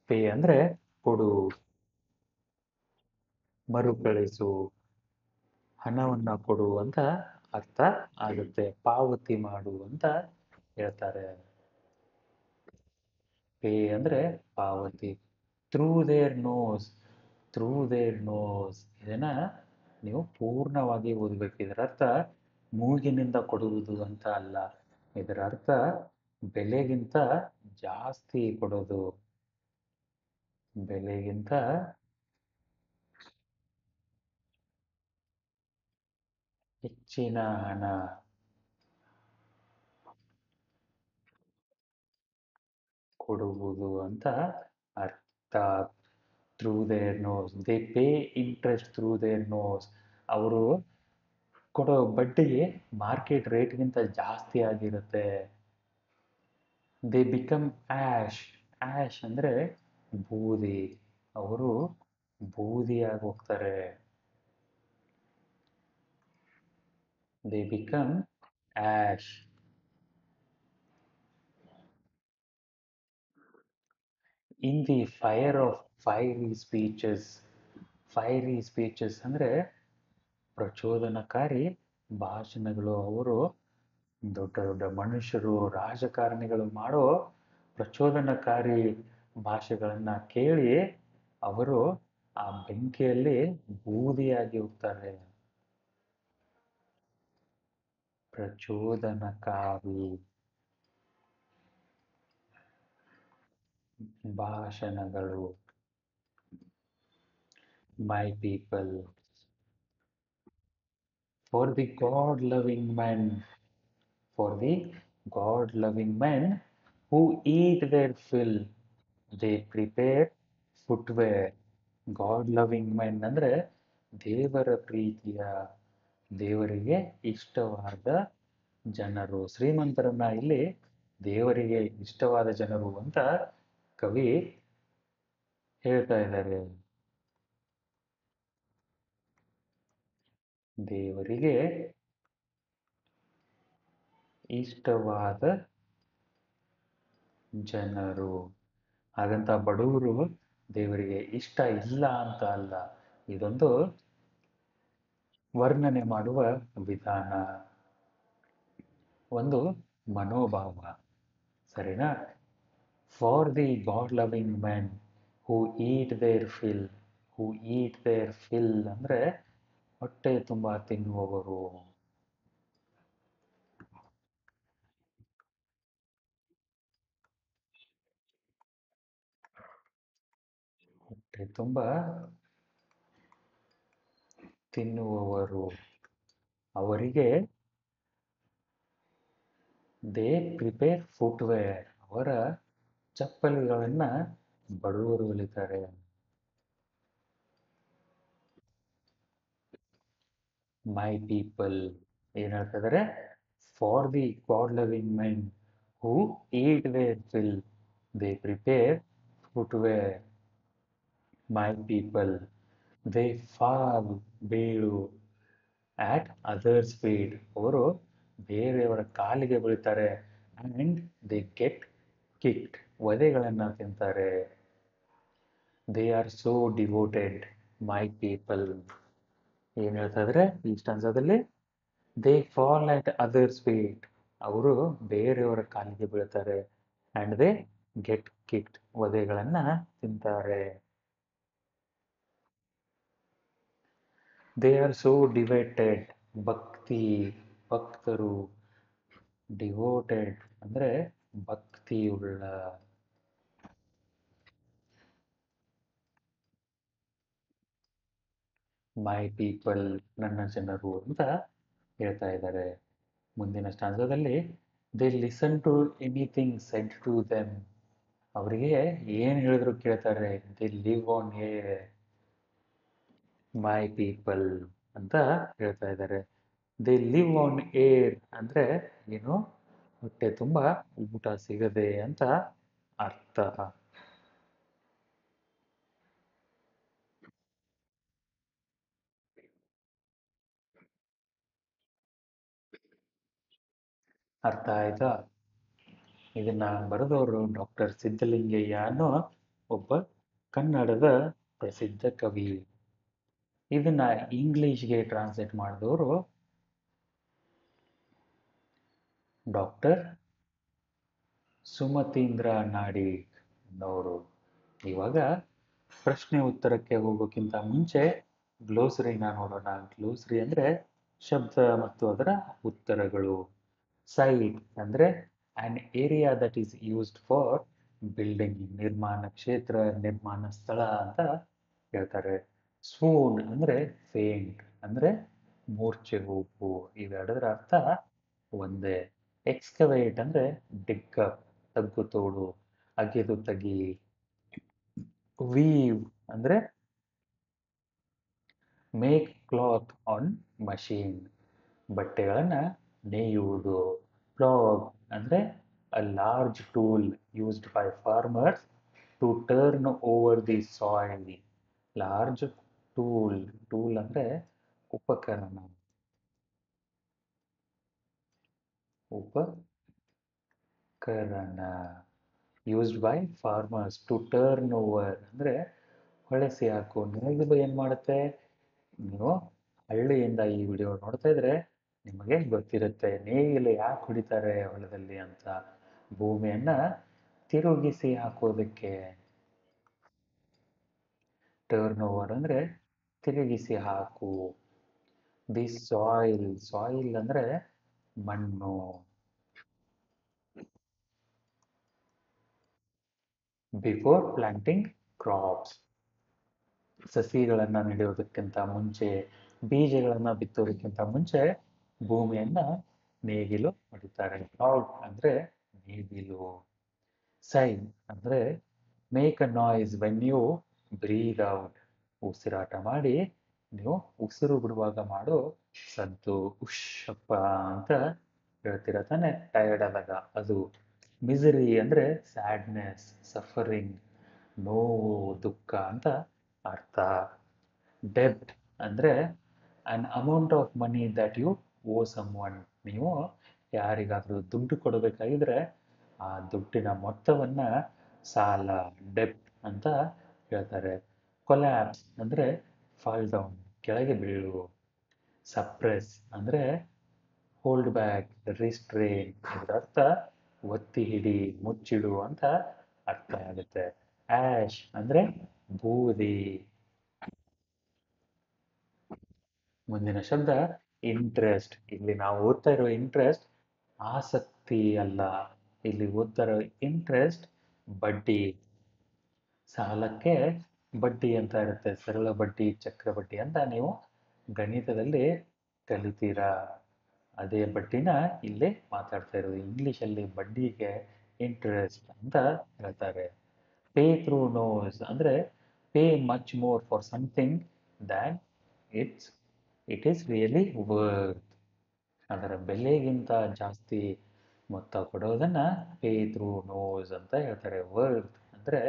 ಪೇ ಅಂದರೆ ಕೊಡು, ಮರುಕಳಿಸು, ಹಣವನ್ನ ಕೊಡು ಅಂತ ಅರ್ಥ ಆಗುತ್ತೆ. ಪಾವತಿ ಮಾಡು ಅಂತ ಹೇಳ್ತಾರೆ. ಪೇ ಅಂದರೆ ಪಾವತಿ. Through their nose. Through their nose ಇದನ್ನ ನೀವು ಪೂರ್ಣವಾಗಿ ಓದಬೇಕು. ಇದರ ಅರ್ಥ ಮೂಗಿನಿಂದ ಕೊಡುವುದು ಅಂತ ಅಲ್ಲ. ಇದರ ಅರ್ಥ ಬೆಲೆಗಿಂತ ಜಾಸ್ತಿ ಕೊಡೋದು. ಬೆಲೆಗಿಂತ ಹೆಚ್ಚಿನ ಹಣ ಕೊಡುವುದು ಅಂತ ಅರ್ಥ. Through their nose. They pay interest through their nose. ಅವರು ಕೊಡೋ ಬಡ್ಡಿ ಮಾರ್ಕೆಟ್ ರೇಟ್ಗಿಂತ ಜಾಸ್ತಿ ಆಗಿರುತ್ತೆ. They become ash. ಆ್ಯಶ್ ಅಂದರೆ ಬೂದಿ. ಅವರು ಬೂದಿಯಾಗಿ ಹೋಗ್ತಾರೆ. They become ash. In the fire of fiery speeches. Fiery speeches ಅಂದರೆ ಪ್ರಚೋದನಕಾರಿ ಭಾಷಣಗಳು. ಅವರು ದೊಡ್ಡ ದೊಡ್ಡ ಮನುಷ್ಯರು, ರಾಜಕಾರಣಿಗಳು ಮಾಡೋ ಪ್ರಚೋದನಕಾರಿ ಭಾಷೆಗಳನ್ನ ಕೇಳಿ ಅವರು ಆ ಬೆಂಕಿಯಲ್ಲಿ ಬೂದಿಯಾಗಿ ಹೋಗ್ತಾರೆ. ಪ್ರಚೋದನಕಾರಿ ಭಾಷಣಗಳು. My people, for the god loving men, for the god loving men who eat their fill, they prepare footwear. God loving men ಅಂದರೆ ದೇವರ ಪ್ರೀತಿಯ, ದೇವರಿಗೆ ಇಷ್ಟವಾದ ಜನರು. ಶ್ರೀಮಂತರನ್ನ ಇಲ್ಲಿ ದೇವರಿಗೆ ಇಷ್ಟವಾದ ಜನರು ಅಂತ ಕವಿ ಹೇಳ್ತಾ ಇದ್ದಾರೆ. ದೇವರಿಗೆ ಇಷ್ಟವಾದ ಜನರು. ಹಾಗಂತ ಬಡವರು ದೇವರಿಗೆ ಇಷ್ಟ ಇಲ್ಲ ಅಂತ ಅಲ್ಲ. ಇದೊಂದು ವರ್ಣನೆ ಮಾಡುವ ವಿಧಾನ, ಒಂದು ಮನೋಭಾವ. ಸರಿನಾ? For the god loving men who eat their fill. Who eat their fill ಅಂದರೆ ಹೊಟ್ಟೆ ತುಂಬ ತಿನ್ನುವವರು. ಹೊಟ್ಟೆ ತುಂಬ ತಿನ್ನುವವರು ಅವರಿಗೆ ದೇ ಪ್ರಿಪೇರ್ ಫುಟ್ವೇರ್, ಅವರ ಚಪ್ಪಲಿಗಳನ್ನು ಬಡವರು ಹೊಲಿತಾರೆ. ಮೈ ಪೀಪಲ್ ಏನು ಹೇಳ್ತಾ ಇದ್ದಾರೆ? For the god loving men who eat their fill, they prepare footwear. My people they fall, ಬೀಳು, ಆಟ್ ಅದರ್ಸ್ ಫೀಟ್, ಅವರು ಬೇರೆಯವರ ಕಾಲಿಗೆ ಬೀಳ್ತಾರೆ. ಆ್ಯಂಡ್ ದೇ ಗೆಟ್ ಕಿಕ್ಡ್, ವಧೆಗಳನ್ನು ತಿಂತಾರೆ. They are so devoted, my people ಏನು ಹೇಳ್ತಾ ಇದ್ರೆ ಈ ಸ್ಟಾನ್ಸದಲ್ಲಿ? They fall at others feet, ಅವರು ಬೇರೆಯವರ ಕಾಲಿಗೆ ಬೀಳ್ತಾರೆ. ಆ್ಯಂಡ್ ದೇ ಗೆಟ್ ಕಿಕ್ಡ್, ವಧೆಗಳನ್ನು ತಿಂತಾರೆ. ದೇ ಆರ್ ಸೋ ಡಿವೈಟೆಡ್, ಭಕ್ತಿ, ಭಕ್ತರು. ಡಿವೋಟೆಡ್ ಅಂದರೆ ಭಕ್ತಿಯುಳ್ಳ. ಮೈ ಪೀಪಲ್, ನನ್ನ ಜನರು ಅಂತ ಹೇಳ್ತಾ ಇದ್ದಾರೆ. ಮುಂದಿನ ಸ್ಟಾನ್ಸದಲ್ಲಿ they listen to anything said to them, ಅವರಿಗೆ ಏನು ಹೇಳಿದ್ರು ಕೇಳ್ತಾರೆ. They live on air. My people ಅಂತ ಹೇಳ್ತಾ ಇದ್ದಾರೆ. ದೇ ಲಿವ್ ಆನ್ ಏರ್ ಅಂದರೆ ಏನು? ಹೊಟ್ಟೆ ತುಂಬ ಊಟ ಸಿಗದೆ ಅಂತ ಅರ್ಥ. ಅರ್ಥ ಆಯ್ತಾ? ಇದನ್ನ ಬರೆದವರು ಡಾಕ್ಟರ್ ಸಿದ್ಧಲಿಂಗಯ್ಯ ಅನ್ನೋ ಒಬ್ಬ ಕನ್ನಡದ ಪ್ರಸಿದ್ಧ ಕವಿ. ಇದನ್ನ ಇಂಗ್ಲಿಷ್ಗೆ ಟ್ರಾನ್ಸ್ಲೇಟ್ ಮಾಡಿದವರು ಡಾಕ್ಟರ್ ಸುಮತೀಂದ್ರ ನಾಡಿಗ್ ಅನ್ನೋರು. ಇವಾಗ ಪ್ರಶ್ನೆ ಉತ್ತರಕ್ಕೆ ಹೋಗೋಕ್ಕಿಂತ ಮುಂಚೆ ಗ್ಲೋಸರಿನ ನೋಡೋಣ. ಗ್ಲೋಸರಿ ಅಂದರೆ ಶಬ್ದ ಮತ್ತು ಅದರ ಉತ್ತರಗಳು. ಸೈಟ್ ಅಂದರೆ on area that is used for building, ನಿರ್ಮಾಣ ಕ್ಷೇತ್ರ, ನಿರ್ಮಾಣ ಸ್ಥಳ ಅಂತ ಹೇಳ್ತಾರೆ. ಸ್ವೂನ್ ಅಂದರೆ ಫೇಂಟ್ ಅಂದರೆ ಮೂರ್ಛೆ ಹೋಗು. ಇವೆರಡರ ಅರ್ಥ ಒಂದೇ. ಎಕ್ಸ್ಕವೇಟ್ ಅಂದರೆ ಡಿಗ್ಅಪ್, ತಗ್ಗು ತೋಡು, ಅಗೆದು ತಗಿ. ವೀವ್ ಅಂದರೆ ಮೇಕ್ ಕ್ಲಾತ್ ಆನ್ ಮಷೀನ್, ಬಟ್ಟೆಗಳನ್ನು ನೇಯುವುದು. ಪ್ಲಾಗ್ ಅಂದರೆ a large tool used by farmers to turn over the soil. Large tool, tool ಅಂದರೆ ಉಪಕರಣ, ಉಪಕರಣ. Used by farmers to turn over ಅಂದರೆ ಹೊಳೆಸಿ ಹಾಕು. ನೇಗಿಲು ಏನು ಮಾಡುತ್ತೆ? ನೀವು ಹಳ್ಳಿಯಿಂದ ಈ ವಿಡಿಯೋ ನೋಡ್ತಾ ಇದ್ರೆ ನಿಮಗೆ ಗೊತ್ತಿರುತ್ತೆ ನೇಗಿಲು ಯಾಕೆ ಹೊಡಿತಾರೆ ಹೊಲದಲ್ಲಿ ಅಂತ. ಭೂಮಿಯನ್ನ ತಿರುಗಿಸಿ ಹಾಕೋದಕ್ಕೆ. ಟರ್ನ್ ಓವರ್ ಅಂದ್ರೆ ತಿರುಗಿಸಿ ಹಾಕು. ದಿ ಸಾಯಿಲ್, ಸಾಯಿಲ್ ಅಂದ್ರೆ ಮಣ್ಣು. ಬಿಫೋರ್ ಪ್ಲಾಂಟಿಂಗ್ ಕ್ರಾಪ್ಸ್, ಸಸಿಗಳನ್ನ ನೆಡುವುದಕ್ಕಿಂತ ಮುಂಚೆ, ಬೀಜಗಳನ್ನ ಬಿತ್ತೋದಕ್ಕಿಂತ ಮುಂಚೆ ಭೂಮಿಯನ್ನ ನೇಗಿಲು ಹೊಡಿತಾರೆ. ಔಟ್ ಅಂದ್ರೆ ನೇಗಿಲು. ಸೈನ್ ಅಂದ್ರೆ make a noise when you breathe out. ಉಸಿರಾಟ ಮಾಡಿ ನೀವು ಉಸಿರು ಬಿಡುವಾಗ ಮಾಡೋ ಸದ್ದು ಉಷಪ್ಪ ಅಂತ ಹೇಳ್ತೀರ ತಾನೆ ಟಯರ್ಡ್ ಆದಾಗ ಅದು. ಮಿಸರಿ ಅಂದ್ರೆ ಸ್ಯಾಡ್ನೆಸ್, ಸಫರಿಂಗ್, ನೋವು, ದುಃಖ ಅಂತ ಅರ್ಥ. ಡೆಬ್ಟ್ ಅಂದ್ರೆ an amount of money that you owe someone. ನೀವು ಯಾರಿಗಾದ್ರೂ ದುಡ್ಡು ಕೊಡಬೇಕಾಗಿದ್ರೆ ಆ ದುಡ್ಡಿನ ಮೊತ್ತವನ್ನ ಸಾಲ, ಡೆಬ್ಟ್ ಅಂತ ಹೇಳ್ತಾರೆ. ಕೊಲ್ಯಾಪ್ಸ್ ಅಂದ್ರೆ ಫಾಲ್ ಡೌನ್, ಕೆಳಗೆ ಬೀಳು. ಸಪ್ರೆಸ್ ಅಂದ್ರೆ ಹೋಲ್ಡ್ ಬ್ಯಾಕ್, ರಿಸ್ಟ್ರೇನ್. ಇದರ ಅರ್ಥ ಒತ್ತಿ ಹಿಡಿ, ಮುಚ್ಚಿಡು ಅಂತ ಅರ್ಥ ಆಗುತ್ತೆ. ಆಶ್ ಅಂದ್ರೆ ಬೂದಿ. ಮುಂದಿನ ಶಬ್ದ ಇಂಟ್ರೆಸ್ಟ್. ಇಲ್ಲಿ ನಾವು ಓದ್ತಾ ಇರೋ ಇಂಟ್ರೆಸ್ಟ್ ಆಸಕ್ತಿ ಅಲ್ಲ. ಇಲ್ಲಿ ಓದ್ತಾ ಇರೋ ಇಂಟ್ರೆಸ್ಟ್ ಬಡ್ಡಿ. ಸಾಲಕ್ಕೆ ಬಡ್ಡಿ ಅಂತ ಇರುತ್ತೆ, ಸರಳ ಬಡ್ಡಿ, ಚಕ್ರ ಬಡ್ಡಿ ಅಂತ ನೀವು ಗಣಿತದಲ್ಲಿ ಕಲಿತೀರಾ. ಅದೇ ಬಡ್ಡಿನ ಇಲ್ಲಿ ಮಾತಾಡ್ತಾ ಇರೋದು. ಇಂಗ್ಲಿಷಲ್ಲಿ ಬಡ್ಡಿಗೆ ಇಂಟ್ರೆಸ್ಟ್ ಅಂತ ಹೇಳ್ತಾರೆ. ಪೇ ಥ್ರೂ ನೋಸ್ ಅಂದ್ರೆ pay much more for something than its it is really worth. ಅದರ ಬೆಲೆಗಿಂತ ಜಾಸ್ತಿ ಮೊತ್ತ ಕೊಡೋದನ್ನ ಪೇ ಥ್ರೂ ನೋಸ್ ಅಂತ ಹೇಳ್ತಾರೆ. ವರ್ತ್ ಅಂದ್ರೆ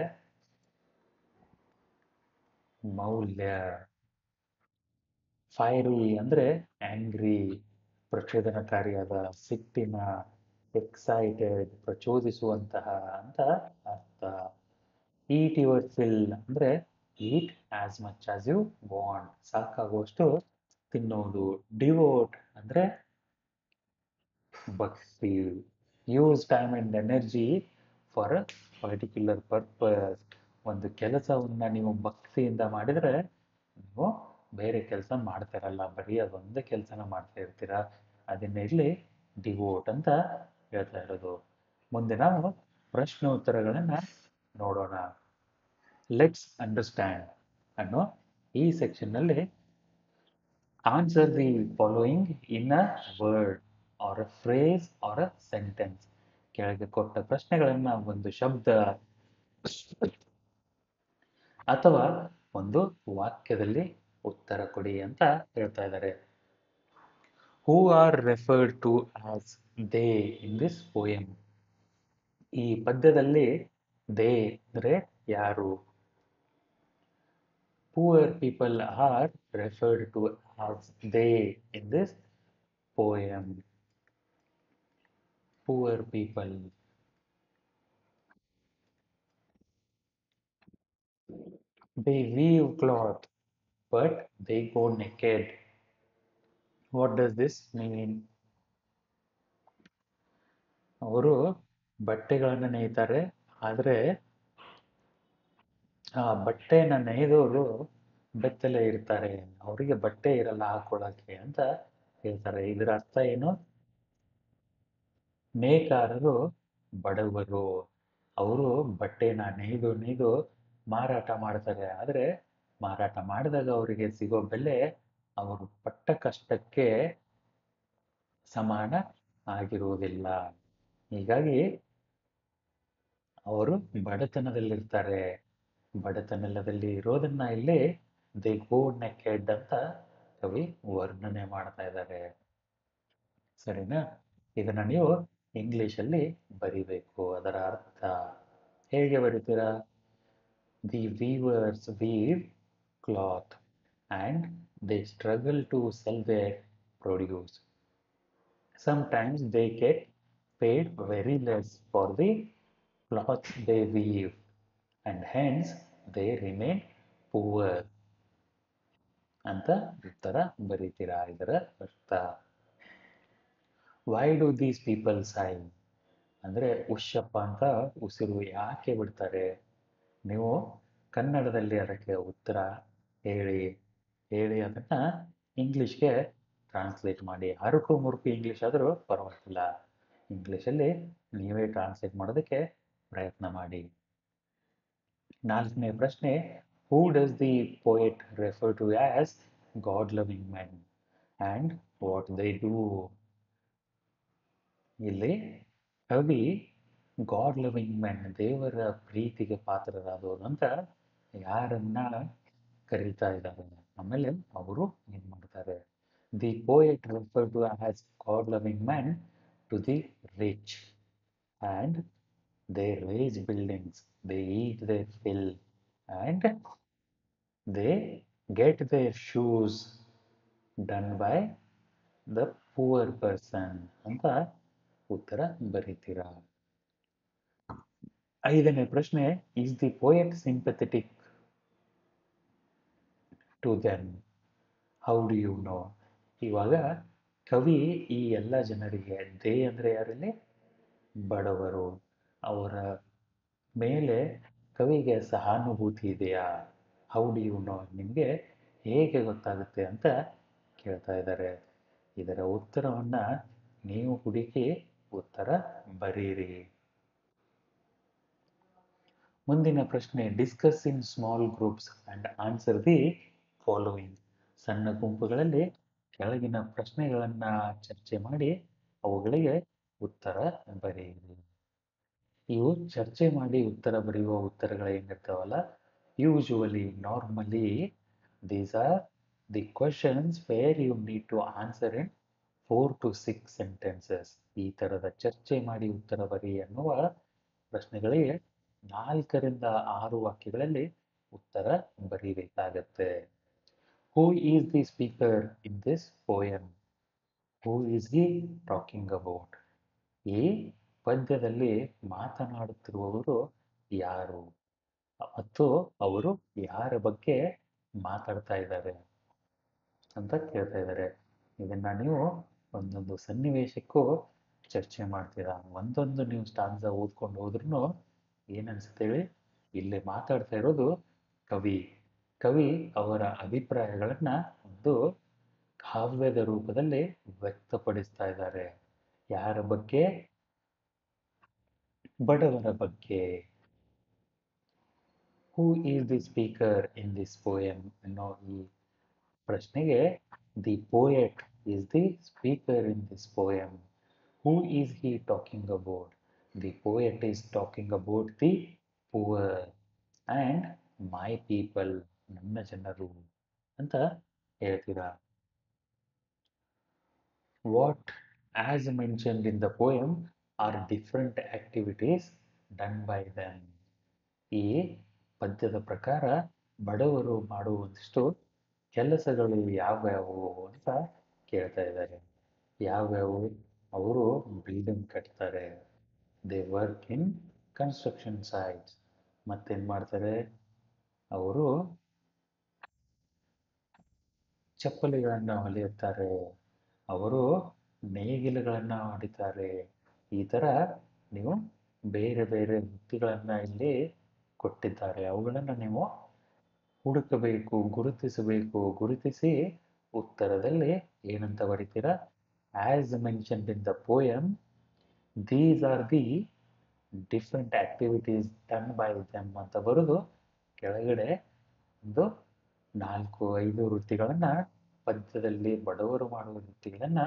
ಮೌಲ್ಯ. ಫೈರಿ ಅಂದ್ರೆ ಆಂಗ್ರಿ, ಪ್ರಚೋದನಕಾರಿಯಾದ, ಸಿಟ್ಟಿನ, ಎಕ್ಸೈಟೆಡ್, ಪ್ರಚೋದಿಸುವಂತಹ ಅಂತ ಅರ್ಥ. ಈಟ್ ಯುವರ್ ಫಿಲ್ ಅಂದ್ರೆ eat as much as you want, ಸಾಕಾಗುವಷ್ಟು ತಿನ್ನೋದು. ಡಿವೋಟ್ ಅಂದ್ರೆ ಭಕ್ತಿ. Use time and energy for a particular purpose. ಒಂದು ಕೆಲಸವನ್ನ ನೀವು ಭಕ್ತಿಯಿಂದ ಮಾಡಿದ್ರೆ ನೀವು ಬೇರೆ ಕೆಲಸ ಮಾಡ್ತಿರಲ್ಲ, ಬರೀ ಅದೊಂದೇ ಕೆಲಸನ ಮಾಡ್ತಾ ಇರ್ತೀರಾ. ಅದನ್ನ ಇಲ್ಲಿ ಡಿವೋಟ್ ಅಂತ ಹೇಳ್ತಾ ಇರೋದು. ಮುಂದೆ ನಾವು ಪ್ರಶ್ನೋತ್ತರಗಳನ್ನ ನೋಡೋಣ. ಲೆಟ್ಸ್ ಅಂಡರ್ಸ್ಟ್ಯಾಂಡ್ ಅನ್ನೋ ಈ ಸೆಕ್ಷನ್ನಲ್ಲಿ answer the following in a word or a phrase or a sentence. ಕೆಳಗೆ ಕೊಟ್ಟ ಪ್ರಶ್ನೆಗಳನ್ನ ಒಂದು ಶಬ್ದ ಅಥವಾ ಒಂದು ವಾಕ್ಯದಲ್ಲಿ ಉತ್ತರ ಕೊಡಿ ಅಂತ ಹೇಳ್ತಾ ಇದ್ದಾರೆ. Who are referred to as they in this poem. ಈ ಪದ್ಯದಲ್ಲಿ ದೇ ಅಂದ್ರೆ ಯಾರು. Poor people are referred to as they in this poem. Poor people. They weave cloth, but they go naked. What does this mean? ಅವರು ಬಟ್ಟೆಗಳನ್ನು ನೇಯ್ತಾರೆ, ಆದರೆ ಆ ಬಟ್ಟೆನ ನೇಯ್ದವರು ಬೆತ್ತಲೆ ಇರ್ತಾರೆ, ಅವರಿಗೆ ಬಟ್ಟೆ ಇರಲ್ಲ ಹಾಕೊಳ್ಳಕ್ಕೆ ಅಂತ ಹೇಳ್ತಾರೆ. ಇದರ ಅರ್ಥ ಏನು? ನೇಕಾರರು ಬಡವರು, ಅವರು ಬಟ್ಟೆನ ನೇಯ್ದು ಮಾರಾಟ ಮಾಡ್ತಾರೆ, ಆದರೆ ಮಾರಾಟ ಮಾಡಿದಾಗ ಅವರಿಗೆ ಸಿಗೋ ಬೆಲೆ ಅವರು ಪಟ್ಟ ಕಷ್ಟಕ್ಕೆ ಸಮಾನ ಆಗಿರುವುದಿಲ್ಲ. ಹೀಗಾಗಿ ಅವರು ಬಡತನದಲ್ಲಿರ್ತಾರೆ. ಬಡತನದಲ್ಲಿ ಇರೋದನ್ನ ಇಲ್ಲಿ ದೇ ಗೋ ನೆಕೆಡ್ ಅಂತ ಕವಿ ವರ್ಣನೆ ಮಾಡ್ತಾ ಇದ್ದಾರೆ. ಸರಿನಾ? ಇದನ್ನ ನೀವು ಇಂಗ್ಲಿಷಲ್ಲಿ ಬರಿಬೇಕು. ಅದರ ಅರ್ಥ ಹೇಗೆ ಬರಿತೀರಾ? The weavers weave cloth and they struggle to sell their produce. Sometimes they get paid very less for the cloth they weave and hence they remain poor. ಅಂತ ಉತ್ತರ ಬರೀತೀರಾ. ಇದರ ಅರ್ಥ ವೈ ಡು ದೀಸ್ ಪೀಪಲ್ ಸೈ ಅಂದರೆ ಉಶ್ಯಪ್ಪ ಅಂತ ಉಸಿರು ಯಾಕೆ ಬಿಡ್ತಾರೆ. ನೀವು ಕನ್ನಡದಲ್ಲಿ ಅದಕ್ಕೆ ಉತ್ತರ ಹೇಳಿ ಹೇಳಿ ಅದನ್ನು ಇಂಗ್ಲೀಷ್ಗೆ ಟ್ರಾನ್ಸ್ಲೇಟ್ ಮಾಡಿ. ಹರಕು ಮುರುಕು ಇಂಗ್ಲೀಷ್ ಆದರೂ ಪರವಾಗಿಲ್ಲ, ಇಂಗ್ಲೀಷಲ್ಲಿ ನೀವೇ ಟ್ರಾನ್ಸ್ಲೇಟ್ ಮಾಡೋದಕ್ಕೆ ಪ್ರಯತ್ನ ಮಾಡಿ. ನಾಲ್ಕನೇ ಪ್ರಶ್ನೆ, who does the poet refer to as god loving men and what they do. ಇಲ್ಲಿ ಕವಿ ಗಾಡ್ ಲವಿಂಗ್ ಮೆನ್ ದೇವರ ಪ್ರೀತಿಗೆ ಪಾತ್ರರಾದವರು ಅಂತ ಯಾರನ್ನ ಕರೀತಾ ಇದ್ದಾರೆ, ಆಮೇಲೆ ಅವರು ಏನು ಮಾಡ್ತಾರೆ. The poet refer to as god loving men to the rich and they raise buildings, they eat their fill, and they get their shoes done by the poor person ಅಂತ ಉತ್ತರ ಬರೀತೀರಾ. ಐದನೇ ಪ್ರಶ್ನೆ, is the poet sympathetic to them, how do you know. ಇವಾಗ ಕವಿ ಈ ಎಲ್ಲ ಜನರಿಗೆ, ದೇ ಅಂದರೆ ಯಾರಲ್ಲಿ, ಬಡವರು, ಅವರ ಮೇಲೆ ಕವಿಗೆ ಸಹಾನುಭೂತಿ ಇದೆಯಾ, ಹೌ ಡು ಯು ನೋ, ನಿಮಗೆ ಹೇಗೆ ಗೊತ್ತಾಗುತ್ತೆ ಅಂತ ಕೇಳ್ತಾ ಇದ್ದಾರೆ. ಇದರ ಉತ್ತರವನ್ನು ನೀವು ಹುಡುಕಿ ಉತ್ತರ ಬರೀರಿ. ಮುಂದಿನ ಪ್ರಶ್ನೆ, discuss in small groups and answer the following. ಸಣ್ಣ ಗುಂಪುಗಳಲ್ಲಿ ಕೆಳಗಿನ ಪ್ರಶ್ನೆಗಳನ್ನು ಚರ್ಚೆ ಮಾಡಿ ಅವುಗಳಿಗೆ ಉತ್ತರ ಬರೆಯಿರಿ. ಇವು ಚರ್ಚೆ ಮಾಡಿ ಉತ್ತರ ಬರೆಯುವ ಉತ್ತರಗಳು ಏನಿರ್ತಾವಲ್ಲ, usually normally these are the questions where you need to answer in 4 to 6 sentences. ಈ ಥರದ ಚರ್ಚೆ ಮಾಡಿ ಉತ್ತರ ಬರಿ ಎನ್ನುವ ಪ್ರಶ್ನೆಗಳಿಗೆ 4ರಿಂದ 6 ವಾಕ್ಯಗಳಲ್ಲಿ ಉತ್ತರ ಬರೀಬೇಕಾಗತ್ತೆ. Who is the speaker in this poem, who is he talking about. ಈ ಪದ್ಯದಲ್ಲಿ ಮಾತನಾಡುತ್ತಿರುವವರು ಯಾರು ಮತ್ತು ಅವರು ಯಾರ ಬಗ್ಗೆ ಮಾತಾಡ್ತಾ ಇದ್ದಾರೆ ಅಂತ ಕೇಳ್ತಾ ಇದ್ದಾರೆ. ಇದನ್ನ ನೀವು ಒಂದೊಂದು ಸನ್ನಿವೇಶಕ್ಕೂ ಚರ್ಚೆ ಮಾಡ್ತೀರಾ. ಒಂದೊಂದು ನೀವು ಸ್ಟಾನ್ಸ ಓದ್ಕೊಂಡು ಹೋದ್ರೂ ಏನನ್ಸುತ್ತೆ ಹೇಳಿ, ಇಲ್ಲಿ ಮಾತಾಡ್ತಾ ಇರೋದು ಕವಿ. ಕವಿ ಅವರ ಅಭಿಪ್ರಾಯಗಳನ್ನ ಒಂದು ಕಾವ್ಯದ ರೂಪದಲ್ಲಿ ವ್ಯಕ್ತಪಡಿಸ್ತಾ ಇದ್ದಾರೆ. ಯಾರ ಬಗ್ಗೆ, ಬಡವರ ಬಗ್ಗೆ. ಹೂ is the speaker in this poem ಅನ್ನೋ ಈ ಪ್ರಶ್ನೆಗೆ the poet is the speaker in this poem. Who is he talking about, the poet is talking about the poor and my people, ನನ್ನ ಜನರು ಅಂತ ಹೇಳ್ತೀರಾ. What as mentioned in the poem are different activities done by them. ಈ ಪದ್ಯದ ಪ್ರಕಾರ ಬಡವರು ಮಾಡುವಂತಿಷ್ಟು ಕೆಲಸಗಳು ಯಾವ್ಯಾವು ಅಂತ ಕೇಳ್ತಾ ಇದ್ದಾರೆ. ಯಾವ್ಯಾವು, ಅವರು ಬಿಲ್ಡಿಂಗ್ ಕಟ್ತಾರೆ, they work in construction sites, ಮತ್ತೇನು ಮಾಡ್ತಾರೆ, ಅವರು ಚಪ್ಪಲಿಗಳನ್ನು ಹೊಲಿಯುತ್ತಾರೆ, ಅವರು ನೇಗಿಲುಗಳನ್ನು ಹೊಡಿತಾರೆ. ಈ ಥರ ನೀವು ಬೇರೆ ಬೇರೆ ವೃತ್ತಿಗಳನ್ನು ಇಲ್ಲಿ ಕೊಟ್ಟಿದ್ದಾರೆ. ಅವುಗಳನ್ನು ನೀವು ಹುಡುಕಬೇಕು, ಗುರುತಿಸಬೇಕು. ಗುರುತಿಸಿ ಉತ್ತರದಲ್ಲಿ ಏನಂತ ಬರೀತೀರಾ, as mentioned in the poem these are the different activities done by them ಅಂತ ಬರೆದು ಕೆಳಗಡೆ ಒಂದು 4-5 ವೃತ್ತಿಗಳನ್ನು, ಪದ್ಯದಲ್ಲಿ ಬಡವರು ಮಾಡುವ ವೃತ್ತಿಗಳನ್ನು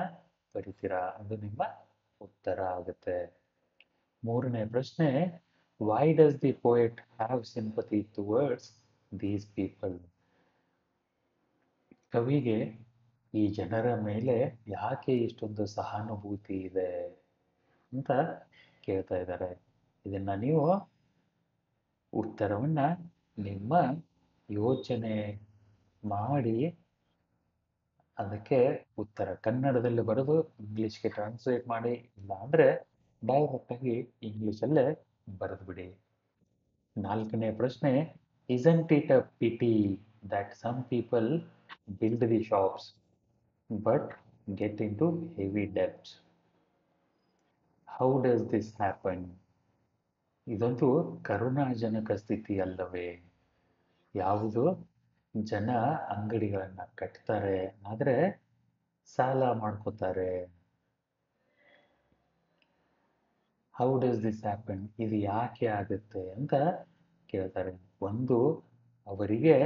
ಬರಿತೀರಾ. ಅದು ನಿಮ್ಮ ಉತ್ತರ ಆಗುತ್ತೆ. ಮೂರನೇ ಪ್ರಶ್ನೆ, why does the poet have sympathy towards these people. ಕವಿಗೆ ಈ ಜನರ ಮೇಲೆ ಯಾಕೆ ಇಷ್ಟೊಂದು ಸಹಾನುಭೂತಿ ಇದೆ ಅಂತ ಕೇಳ್ತಾ ಇದ್ದಾರೆ. ಇದನ್ನ ನೀವು ಉತ್ತರವನ್ನ ನಿಮ್ಮ ಯೋಚನೆ ಮಾಡಿ ಅದಕ್ಕೆ ಉತ್ತರ ಕನ್ನಡದಲ್ಲಿ ಬರೆದು ಇಂಗ್ಲೀಷ್ಗೆ ಟ್ರಾನ್ಸ್ಲೇಟ್ ಮಾಡಿ, ಇಲ್ಲ ಅಂದರೆ ಡೈರೆಕ್ಟಾಗಿ ಇಂಗ್ಲೀಷಲ್ಲೇ ಬರೆದು ಬಿಡಿ. ನಾಲ್ಕನೇ ಪ್ರಶ್ನೆ, isn't it a pity that some people build the shops, but get into heavy debts. How does this happen? ಇದೊಂದು ಕರುಣಾಜನಕ ಸ್ಥಿತಿ ಅಲ್ಲವೇ? ಯಾವುದು? ಜನ ಅಂಗಡಿಗಳನ್ನ ಕಟ್ತಾರೆ, ಆದ್ರೆ ಸಾಲ ಮಾಡ್ಕೋತಾರೆ. How does this happen? ಇದು ಯಾಕೆ ಆಗುತ್ತೆ ಅಂತ ಕೇಳ್ತಾರೆ. ಒಂದು, ಅವರಿಗೆ,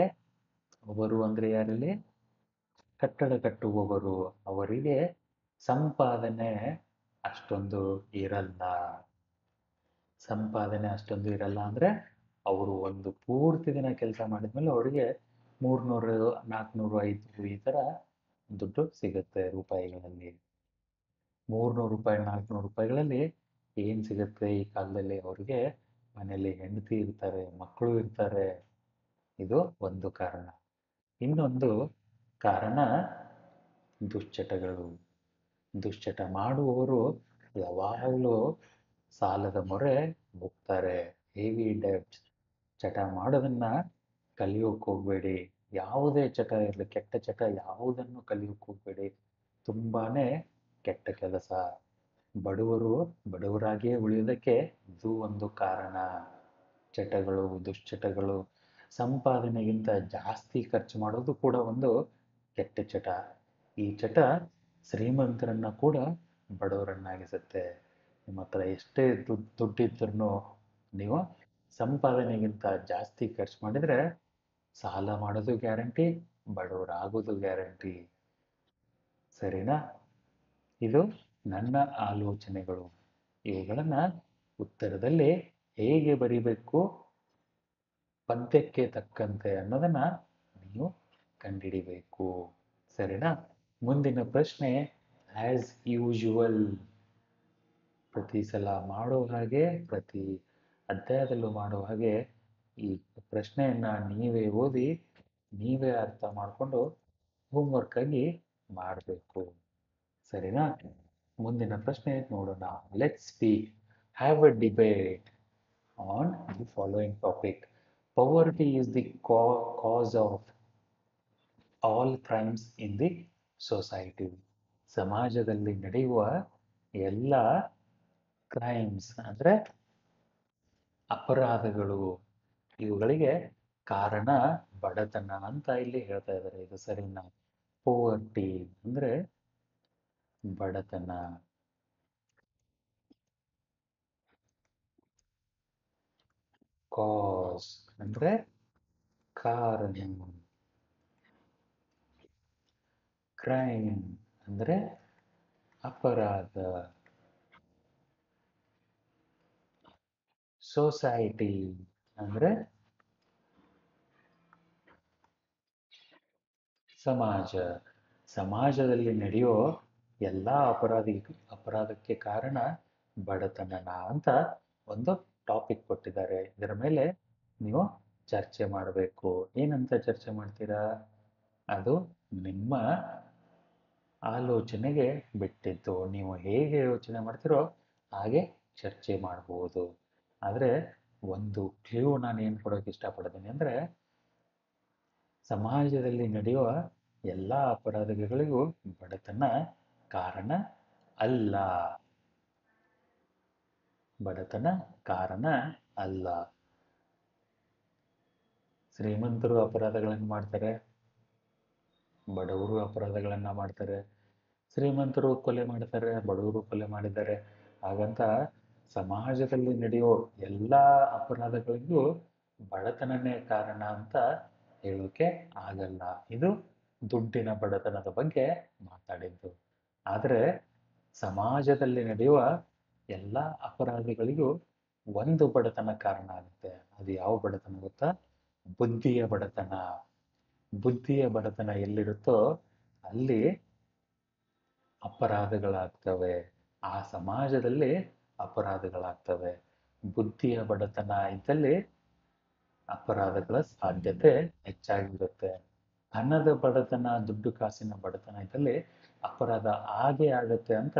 ಅವರು ಅಂದ್ರೆ ಯಾರಲ್ಲಿ? ಕಟ್ಟಡ ಕಟ್ಟುವವರು. ಅವರಿಗೆ ಸಂಪಾದನೆ ಅಷ್ಟೊಂದು ಇರಲ್ಲ. ಸಂಪಾದನೆ ಅಷ್ಟೊಂದು ಇರಲ್ಲ ಅಂದ್ರೆ ಅವರು ಒಂದು ಪೂರ್ತಿ ದಿನ ಕೆಲಸ ಮಾಡಿದ್ಮೇಲೆ ಅವರಿಗೆ 300, 400, 500 ಈ ತರ ದುಡ್ಡು ಸಿಗುತ್ತೆ ರೂಪಾಯಿಗಳಲ್ಲಿ. 300 ರೂಪಾಯಿ, 400 ರೂಪಾಯಿಗಳಲ್ಲಿ ಏನ್ ಸಿಗುತ್ತೆ ಈ ಕಾಲದಲ್ಲಿ? ಅವ್ರಿಗೆ ಮನೆಯಲ್ಲಿ ಹೆಂಡತಿ ಇರ್ತಾರೆ, ಮಕ್ಕಳು ಇರ್ತಾರೆ. ಇದು ಒಂದು ಕಾರಣ. ಇನ್ನೊಂದು ಕಾರಣ ದುಶ್ಚಟಗಳು. ದುಶ್ಚಟ ಮಾಡುವವರು ಯಾವಾಗಲೂ ಸಾಲದ ಮೊರೆ ಹೋಗ್ತಾರೆ. Heavy debts. ಚಟ ಮಾಡೋದನ್ನ ಕಲಿಯೋಕೆ ಹೋಗ್ಬೇಡಿ. ಯಾವುದೇ ಚಟ ಇರಲಿ, ಕೆಟ್ಟ ಚಟ ಯಾವುದನ್ನು ಕಲಿಯೋಕೆ ಹೋಗ್ಬೇಡಿ. ತುಂಬಾನೇ ಕೆಟ್ಟ ಕೆಲಸ. ಬಡವರು ಬಡವರಾಗಿಯೇ ಉಳಿಯೋದಕ್ಕೆ ಇದು ಒಂದು ಕಾರಣ. ಚಟಗಳು, ದುಶ್ಚಟಗಳು. ಸಂಪಾದನೆಗಿಂತ ಜಾಸ್ತಿ ಖರ್ಚು ಮಾಡೋದು ಕೂಡ ಒಂದು ಕೆಟ್ಟ ಚಟ. ಈ ಚಟ ಶ್ರೀಮಂತರನ್ನ ಕೂಡ ಬಡವರನ್ನಾಗಿಸುತ್ತೆ. ನಿಮ್ಮ ಹತ್ರ ಎಷ್ಟೇ ದುಡ್ಡಿದ್ರೂ ನೀವು ಸಂಪಾದನೆಗಿಂತ ಜಾಸ್ತಿ ಖರ್ಚು ಮಾಡಿದ್ರೆ ಸಾಲ ಮಾಡೋದು ಗ್ಯಾರಂಟಿ, ಬಡವರಾಗೋದು ಗ್ಯಾರಂಟಿ. ಸರಿನಾ? ಇದು ನನ್ನ ಆಲೋಚನೆಗಳು. ಇವುಗಳನ್ನ ಉತ್ತರದಲ್ಲಿ ಹೇಗೆ ಬರಿಬೇಕು ಪದ್ಯಕ್ಕೆ ತಕ್ಕಂತೆ ಅನ್ನೋದನ್ನ ನೀವು ಕಂಡುಹಿಡಿಬೇಕು. ಸರಿನಾ? ಮುಂದಿನ ಪ್ರಶ್ನೆ ಆಸ್ ಯೂಶುವಲ್. ಪ್ರತಿ ಸಲ ಮಾಡೋ ಹಾಗೆ, ಪ್ರತಿ ಅಧ್ಯಾಯದಲ್ಲೂ ಮಾಡೋ ಹಾಗೆ ಈ ಪ್ರಶ್ನೆಯನ್ನ ನೀವೇ ಓದಿ, ನೀವೇ ಅರ್ಥ ಮಾಡಿಕೊಂಡು ಹೋಮ್ವರ್ಕ್ ಆಗಿ ಮಾಡಬೇಕು. ಸರಿನಾ? ಮುಂದಿನ ಪ್ರಶ್ನೆ ನೋಡೋಣ. Let's speak, have a debate on the following topic. Poverty is the cause of all crimes in the society. ಸಮಾಜದಲ್ಲಿ ನಡೆಯುವ ಎಲ್ಲ ಕ್ರೈಮ್ಸ್ ಅಂದ್ರೆ ಅಪರಾಧಗಳು, ಇವುಗಳಿಗೆ ಕಾರಣ ಬಡತನ ಅಂತ ಇಲ್ಲಿ ಹೇಳ್ತಾ ಇದ್ದಾರೆ. ಇದು ಸರಿನಾ? ಪೋವರ್ಟಿ ಅಂದ್ರೆ ಬಡತನ. ಕಾಸ್ ಅಂದ್ರೆ ಕಾರಣ. ಕ್ರೈಮ್ ಅಂದ್ರೆ ಅಪರಾಧ. ಸೊಸೈಟಿ ಅಂದ್ರೆ ಸಮಾಜ. ಸಮಾಜದಲ್ಲಿ ನಡೆಯೋ ಎಲ್ಲ ಅಪರಾಧಕ್ಕೆ ಕಾರಣ ಬಡತನ ಅಂತ ಒಂದು ಟಾಪಿಕ್ ಕೊಟ್ಟಿದ್ದಾರೆ. ಇದರ ಮೇಲೆ ನೀವು ಚರ್ಚೆ ಮಾಡಬೇಕು. ಏನಂತ ಚರ್ಚೆ ಮಾಡ್ತೀರಾ? ಅದು ನಿಮ್ಮ ಆಲೋಚನೆಗೆ ಬಿಟ್ಟಿದ್ದು. ನೀವು ಹೇಗೆ ಯೋಚನೆ ಮಾಡ್ತೀರೋ ಹಾಗೆ ಚರ್ಚೆ ಮಾಡಬಹುದು. ಆದರೆ ಒಂದು ಕ್ಲೂ ನಾನು ಏನು ಕೊಡೋಕೆ ಇಷ್ಟಪಡ್ತೀನಿ ಅಂದರೆ, ಸಮಾಜದಲ್ಲಿ ನಡೆಯುವ ಎಲ್ಲ ಅಪರಾಧಗಳಿಗೂ ಬಡತನ ಕಾರಣ ಅಲ್ಲ. ಬಡತನ ಕಾರಣ ಅಲ್ಲ. ಶ್ರೀಮಂತರು ಅಪರಾಧಗಳನ್ನು ಮಾಡ್ತಾರೆ, ಬಡವರು ಅಪರಾಧಗಳನ್ನ ಮಾಡ್ತಾರೆ. ಶ್ರೀಮಂತರು ಕೊಲೆ ಮಾಡ್ತಾರೆ, ಬಡವರು ಕೊಲೆ ಮಾಡಿದ್ದಾರೆ. ಹಾಗಂತ ಸಮಾಜದಲ್ಲಿ ನಡೆಯೋ ಎಲ್ಲ ಅಪರಾಧಗಳಿಗೂ ಬಡತನನೇ ಕಾರಣ ಅಂತ ಹೇಳೋಕೆ ಆಗಲ್ಲ. ಇದು ದುಡ್ಡಿನ ಬಡತನದ ಬಗ್ಗೆ ಮಾತಾಡಿದ್ದು. ಆದರೆ ಸಮಾಜದಲ್ಲಿ ನಡೆಯುವ ಎಲ್ಲ ಅಪರಾಧಗಳಿಗೂ ಒಂದು ಬಡತನ ಕಾರಣ ಆಗುತ್ತೆ. ಅದು ಯಾವ ಬಡತನ ಗೊತ್ತಾ? ಬುದ್ಧಿಯ ಬಡತನ. ಬುದ್ಧಿಯ ಬಡತನ ಎಲ್ಲಿರುತ್ತೋ ಅಲ್ಲಿ ಅಪರಾಧಗಳಾಗ್ತವೆ. ಆ ಸಮಾಜದಲ್ಲಿ ಅಪರಾಧಗಳಾಗ್ತವೆ. ಬುದ್ಧಿಯ ಬಡತನ ಇದ್ದಲ್ಲಿ ಅಪರಾಧಗಳ ಸಾಧ್ಯತೆ ಹೆಚ್ಚಾಗಿರುತ್ತೆ. ಹಣದ ಬಡತನ, ದುಡ್ಡು ಕಾಸಿನ ಬಡತನ ಇದ್ದಲ್ಲಿ ಅಪರಾಧ ಆಗೇ ಆಗುತ್ತೆ ಅಂತ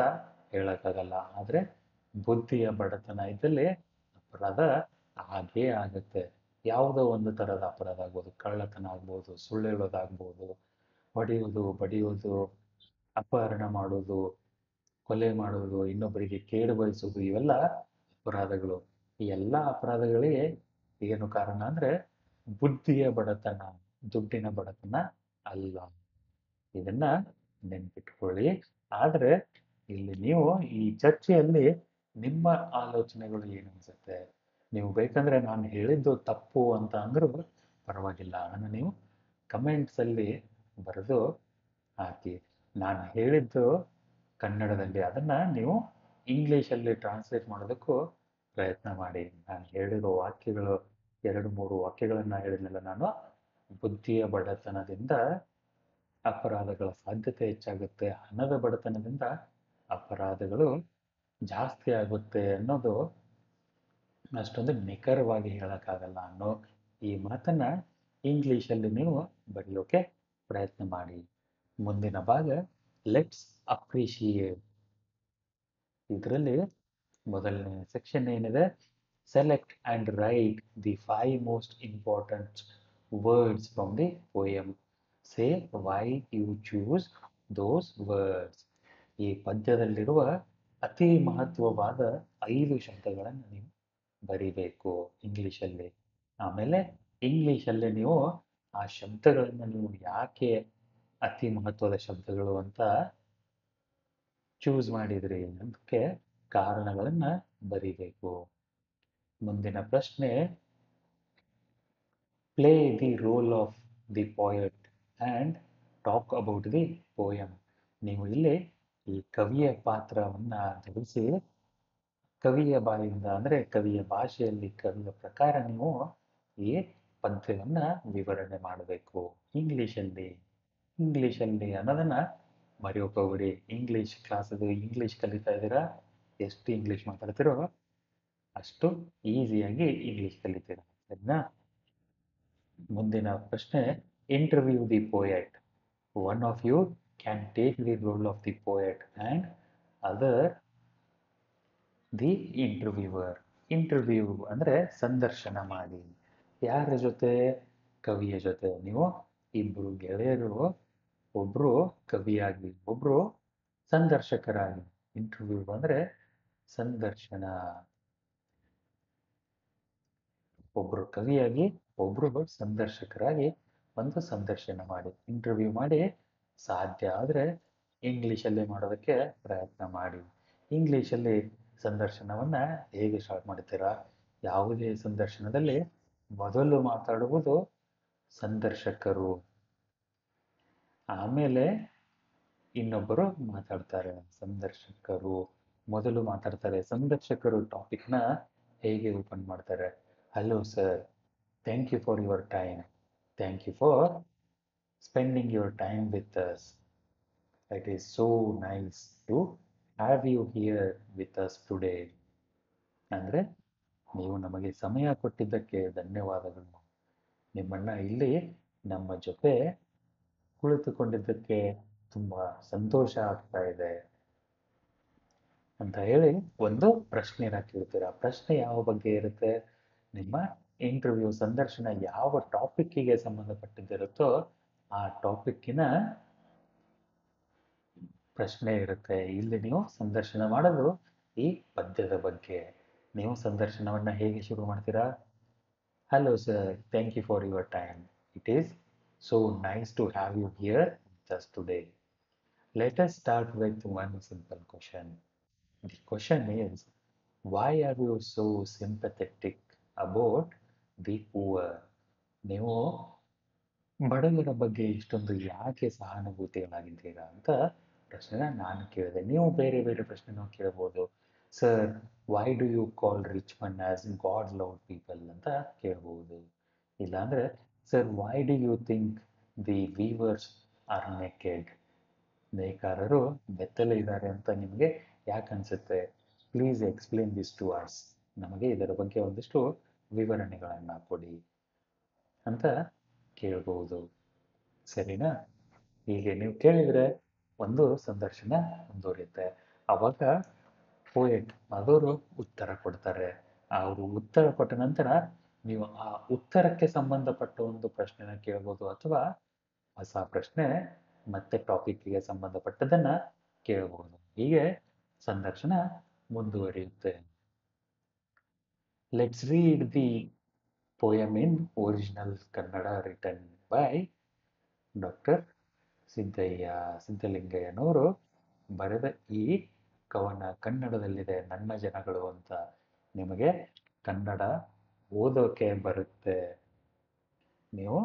ಹೇಳಕ್ಕಾಗಲ್ಲ. ಆದ್ರೆ ಬುದ್ಧಿಯ ಬಡತನ ಇದ್ದಲ್ಲಿ ಅಪರಾಧ ಆಗೇ ಆಗುತ್ತೆ. ಯಾವುದೋ ಒಂದು ತರದ ಅಪರಾಧ ಆಗ್ಬೋದು. ಕಳ್ಳತನ ಆಗ್ಬೋದು, ಸುಳ್ಳು ಹೇಳೋದಾಗ್ಬೋದು, ಹೊಡೆಯುವುದು, ಬಡಿಯುವುದು, ಅಪಹರಣ ಮಾಡುವುದು, ಕೊಲೆ ಮಾಡುವುದು, ಇನ್ನೊಬ್ಬರಿಗೆ ಕೇಡು ಬಯಸುವುದು, ಇವೆಲ್ಲ ಅಪರಾಧಗಳು. ಈ ಎಲ್ಲ ಅಪರಾಧಗಳಿಗೆ ಏನು ಕಾರಣ ಅಂದ್ರೆ ಬುದ್ಧಿಯ ಬಡತನ, ದುಡ್ಡಿನ ಬಡತನ ಅಲ್ಲ. ಇದನ್ನ ನೆನ್ಪಿಟ್ಕೊಳ್ಳಿ. ಆದ್ರೆ ಇಲ್ಲಿ ನೀವು ಈ ಚರ್ಚೆಯಲ್ಲಿ ನಿಮ್ಮ ಆಲೋಚನೆಗಳು ಏನು ಅನ್ಸುತ್ತೆ? ನೀವು ಬೇಕಂದ್ರೆ ನಾನು ಹೇಳಿದ್ದು ತಪ್ಪು ಅಂತ ಅಂದ್ರೂ ಪರವಾಗಿಲ್ಲ, ಅದನ್ನ ನೀವು ಕಮೆಂಟ್ಸ್ ಅಲ್ಲಿ ಬರೆದು ಹಾಕಿ. ನಾನು ಹೇಳಿದ್ದು ಕನ್ನಡದಲ್ಲಿ, ಅದನ್ನ ನೀವು ಇಂಗ್ಲಿಷಲ್ಲಿ ಟ್ರಾನ್ಸ್ಲೇಟ್ ಮಾಡೋದಕ್ಕೂ ಪ್ರಯತ್ನ ಮಾಡಿ. ನಾನು ಹೇಳಿರೋ ವಾಕ್ಯಗಳು 2-3 ವಾಕ್ಯಗಳನ್ನ ಹೇಳಿದ್ನಲ್ಲ ನಾನು, ಬುದ್ಧಿಯ ಬಡತನದಿಂದ ಅಪರಾಧಗಳ ಸಾಧ್ಯತೆ ಹೆಚ್ಚಾಗುತ್ತೆ, ಹಣದ ಬಡತನದಿಂದ ಅಪರಾಧಗಳು ಜಾಸ್ತಿ ಆಗುತ್ತೆ ಅನ್ನೋದು ಅಷ್ಟೊಂದು ನಿಖರವಾಗಿ ಹೇಳಕ್ಕಾಗಲ್ಲ ಅನ್ನೋ ಈ ಮಾತನ್ನ ಇಂಗ್ಲಿಷಲ್ಲಿ ನೀವು ಬರೆಯೋಕೆ ಪ್ರಯತ್ನ ಮಾಡಿ. ಮುಂದಿನ ಭಾಗ ಲೆಟ್ಸ್ ಅಪ್ರಿಶಿಯೇಟ್. ಇದರಲ್ಲಿ ಮೊದಲನೇ ಸೆಕ್ಷನ್ ಏನಿದೆ, select and write the 5 most important words from the poem. Say why you choose those words. ಈ ಪದ್ಯದಲ್ಲಿರುವ ಅತಿ ಮಹತ್ವವಾದ 5 ಶಬ್ದಗಳನ್ನು ನೀವು ಬರಿಬೇಕು ಇಂಗ್ಲಿಷಲ್ಲಿ. ಆಮೇಲೆ ಇಂಗ್ಲಿಷಲ್ಲಿ ನೀವು ಆ ಶಬ್ದಗಳನ್ನು ನೀವು ಯಾಕೆ ಅತಿ ಮಹತ್ವದ ಶಬ್ದಗಳು ಅಂತ ಚೂಸ್ ಮಾಡಿದ್ರಿ ಅದಕ್ಕೆ ಕಾರಣಗಳನ್ನ ಬರಿಬೇಕು. ಮುಂದಿನ ಪ್ರಶ್ನೆ, play the role of the poet and talk about the poem. ನೀವು ಇಲ್ಲಿ ಈ ಕವಿಯ ಪಾತ್ರವನ್ನ ಧರಿಸಿ ಕವಿಯ ಬಾಯಿಂದ ಅಂದ್ರೆ ಕವಿಯ ಭಾಷೆಯಲ್ಲಿ, ಕವಿಯ ಪ್ರಕಾರ ನೀವು ಈ ಪದ್ಯವನ್ನ ವಿವರಣೆ ಮಾಡಬೇಕು ಇಂಗ್ಲಿಷಲ್ಲಿ. ಇಂಗ್ಲಿಷಲ್ಲಿ ಅನ್ನೋದನ್ನ ಮರೆಯೋಕೆ ಹೋಗ್ಬಿಡಿ. ಇಂಗ್ಲಿಷ್ ಕ್ಲಾಸದು ಇಂಗ್ಲಿಷ್ ಕಲಿತಾ ಇದ್ದೀರಾ, ಎಷ್ಟು ಇಂಗ್ಲಿಷ್ ಮಾತಾಡ್ತಿರೋ ಅಷ್ಟು ಈಸಿಯಾಗಿ ಇಂಗ್ಲಿಷ್ ಕಲಿತೀರಾ, ಸರಿನಾ? ಮುಂದಿನ ಪ್ರಶ್ನೆ, interview the poet. One of you can take the role of the poet and other the interviewer. Interview ಅಂದ್ರೆ ಸಂದರ್ಶನ ಮಾಡಿ. ಯಾರ ಜೊತೆ? ಕವಿಯ ಜೊತೆ. ನೀವು ಇಬ್ರು ಗೆಳೆಯರು, ಒಬ್ರು ಕವಿಯಾಗಿ ಒಬ್ರು ಸಂದರ್ಶಕರಾಗಿ. ಇಂಟರ್ವ್ಯೂ ಅಂದ್ರೆ ಸಂದರ್ಶನ. ಒಬ್ರು ಕವಿಯಾಗಿ ಒಬ್ರು ಸಂದರ್ಶಕರಾಗಿ ಒಂದು ಸಂದರ್ಶನ ಮಾಡಿ, ಇಂಟರ್ವ್ಯೂ ಮಾಡಿ. ಸಾಧ್ಯ ಆದರೆ ಇಂಗ್ಲಿಷಲ್ಲಿ ಮಾಡೋದಕ್ಕೆ ಪ್ರಯತ್ನ ಮಾಡಿ. ಇಂಗ್ಲಿಷಲ್ಲಿ ಸಂದರ್ಶನವನ್ನ ಹೇಗೆ ಸ್ಟಾರ್ಟ್ ಮಾಡ್ತೀರಾ? ಯಾವುದೇ ಸಂದರ್ಶನದಲ್ಲಿ ಮೊದಲು ಮಾತಾಡುವುದು ಸಂದರ್ಶಕರು, ಆಮೇಲೆ ಇನ್ನೊಬ್ಬರು ಮಾತಾಡ್ತಾರೆ. ಸಂದರ್ಶಕರು ಮೊದಲು ಮಾತಾಡ್ತಾರೆ. ಸಂದರ್ಶಕರು ಟಾಪಿಕ್ನ ಹೇಗೆ ಓಪನ್ ಮಾಡ್ತಾರೆ? Hello sir, thank you for your time, thank you for spending your time with us, it is so nice to have you here with us today. ಅಂದರೆ ನೀವು ನಮಗೆ ಸಮಯ ಕೊಟ್ಟಿದ್ದಕ್ಕೆ ಧನ್ಯವಾದಗಳು, ನಿಮ್ಮನ್ನ ಇಲ್ಲಿ ನಮ್ಮ ಜೊತೆ ಕುಳಿತುಕೊಂಡಿದ್ದಕ್ಕೆ ತುಂಬ ಸಂತೋಷ ಆಗ್ತಾ ಇದೆ ಅಂತ ಹೇಳಿ ಒಂದು ಪ್ರಶ್ನೆನ ಕೇಳ್ತೀರಾ. ಪ್ರಶ್ನೆ ಯಾವ ಬಗ್ಗೆ ಇರುತ್ತೆ? ನಿಮ್ಮ ಇಂಟರ್ವ್ಯೂ ಸಂದರ್ಶನ ಯಾವ ಟಾಪಿಕ್ಕಿಗೆ ಸಂಬಂಧಪಟ್ಟಿದ್ದಿರುತ್ತೋ ಆ ಟಾಪಿಕ್ಕಿನ ಪ್ರಶ್ನೆ ಇರುತ್ತೆ. ಇಲ್ಲಿ ನೀವು ಸಂದರ್ಶನ ಮಾಡೋದು ಈ ಪದ್ಯದ ಬಗ್ಗೆ. ನೀವು ಸಂದರ್ಶನವನ್ನ ಹೇಗೆ ಶುರು ಮಾಡ್ತೀರಾ? Hello sir, thank you for your time, it is so nice to have you here just today. Let us start with one simple question. The question is, why are you so sympathetic about the poor? ನೀವು ಬಡವರ ಬಗ್ಗೆ ಇಷ್ಟೊಂದು ಯಾಕೆ ಸಹಾನುಭೂತಿಗಳಾಗಿದ್ದೀರಾ ಅಂತ ಪ್ರಶ್ನೆನ ನಾನು ಕೇಳಿದೆ. ನೀವು ಬೇರೆ ಬೇರೆ ಪ್ರಶ್ನೆನ ಕೇಳ್ಬೋದು. Sir, why do you call rich man as God love people ಅಂತ ಕೇಳ್ಬೋದು. ಇಲ್ಲಾಂದ್ರೆ, sir, why do you think the weavers are naked? ನೇಕಾರರು ಬೆತ್ತಲೆ ಇದ್ದಾರೆ ಅಂತ ನಿಮಗೆ ಯಾಕೆ ಅನ್ಸುತ್ತೆ? Please explain this to us. ನಮಗೆ ಇದರ ಬಗ್ಗೆ ಒಂದಿಷ್ಟು ವಿವರಣೆಗಳನ್ನು ಕೊಡಿ ಅಂತ ಕೇಳ್ಬೋದು, ಸರಿನಾ? ಹೀಗೆ ನೀವು ಕೇಳಿದರೆ ಒಂದು ಸಂದರ್ಶನ ಮುಂದುವರಿಯುತ್ತೆ. ಅವಾಗ ಪೋಯೆಟ್ ಅವರು ಉತ್ತರ ಕೊಡ್ತಾರೆ. ಅವರು ಉತ್ತರ ಕೊಟ್ಟ ನಂತರ ನೀವು ಆ ಉತ್ತರಕ್ಕೆ ಸಂಬಂಧಪಟ್ಟ ಒಂದು ಪ್ರಶ್ನೆನ ಕೇಳ್ಬೋದು, ಅಥವಾ ಹೊಸ ಪ್ರಶ್ನೆ ಮತ್ತೆ ಟಾಪಿಕ್ಗೆ ಸಂಬಂಧಪಟ್ಟದನ್ನ ಕೇಳಬಹುದು. ಹೀಗೆ ಸಂದರ್ಶನ ಮುಂದುವರಿಯುತ್ತೆ. Let's read the poem in original Kannada written by doctor ಸಿದ್ಧಲಿಂಗಯ್ಯನವರು ಬರೆದ ಈ ಕವನ ಕನ್ನಡದಲ್ಲಿದೆ. ನನ್ನ ಜನಗಳು ಅಂತ. ನಿಮಗೆ ಕನ್ನಡ ಓದೋಕೆ ಬರುತ್ತೆ, ನೀವು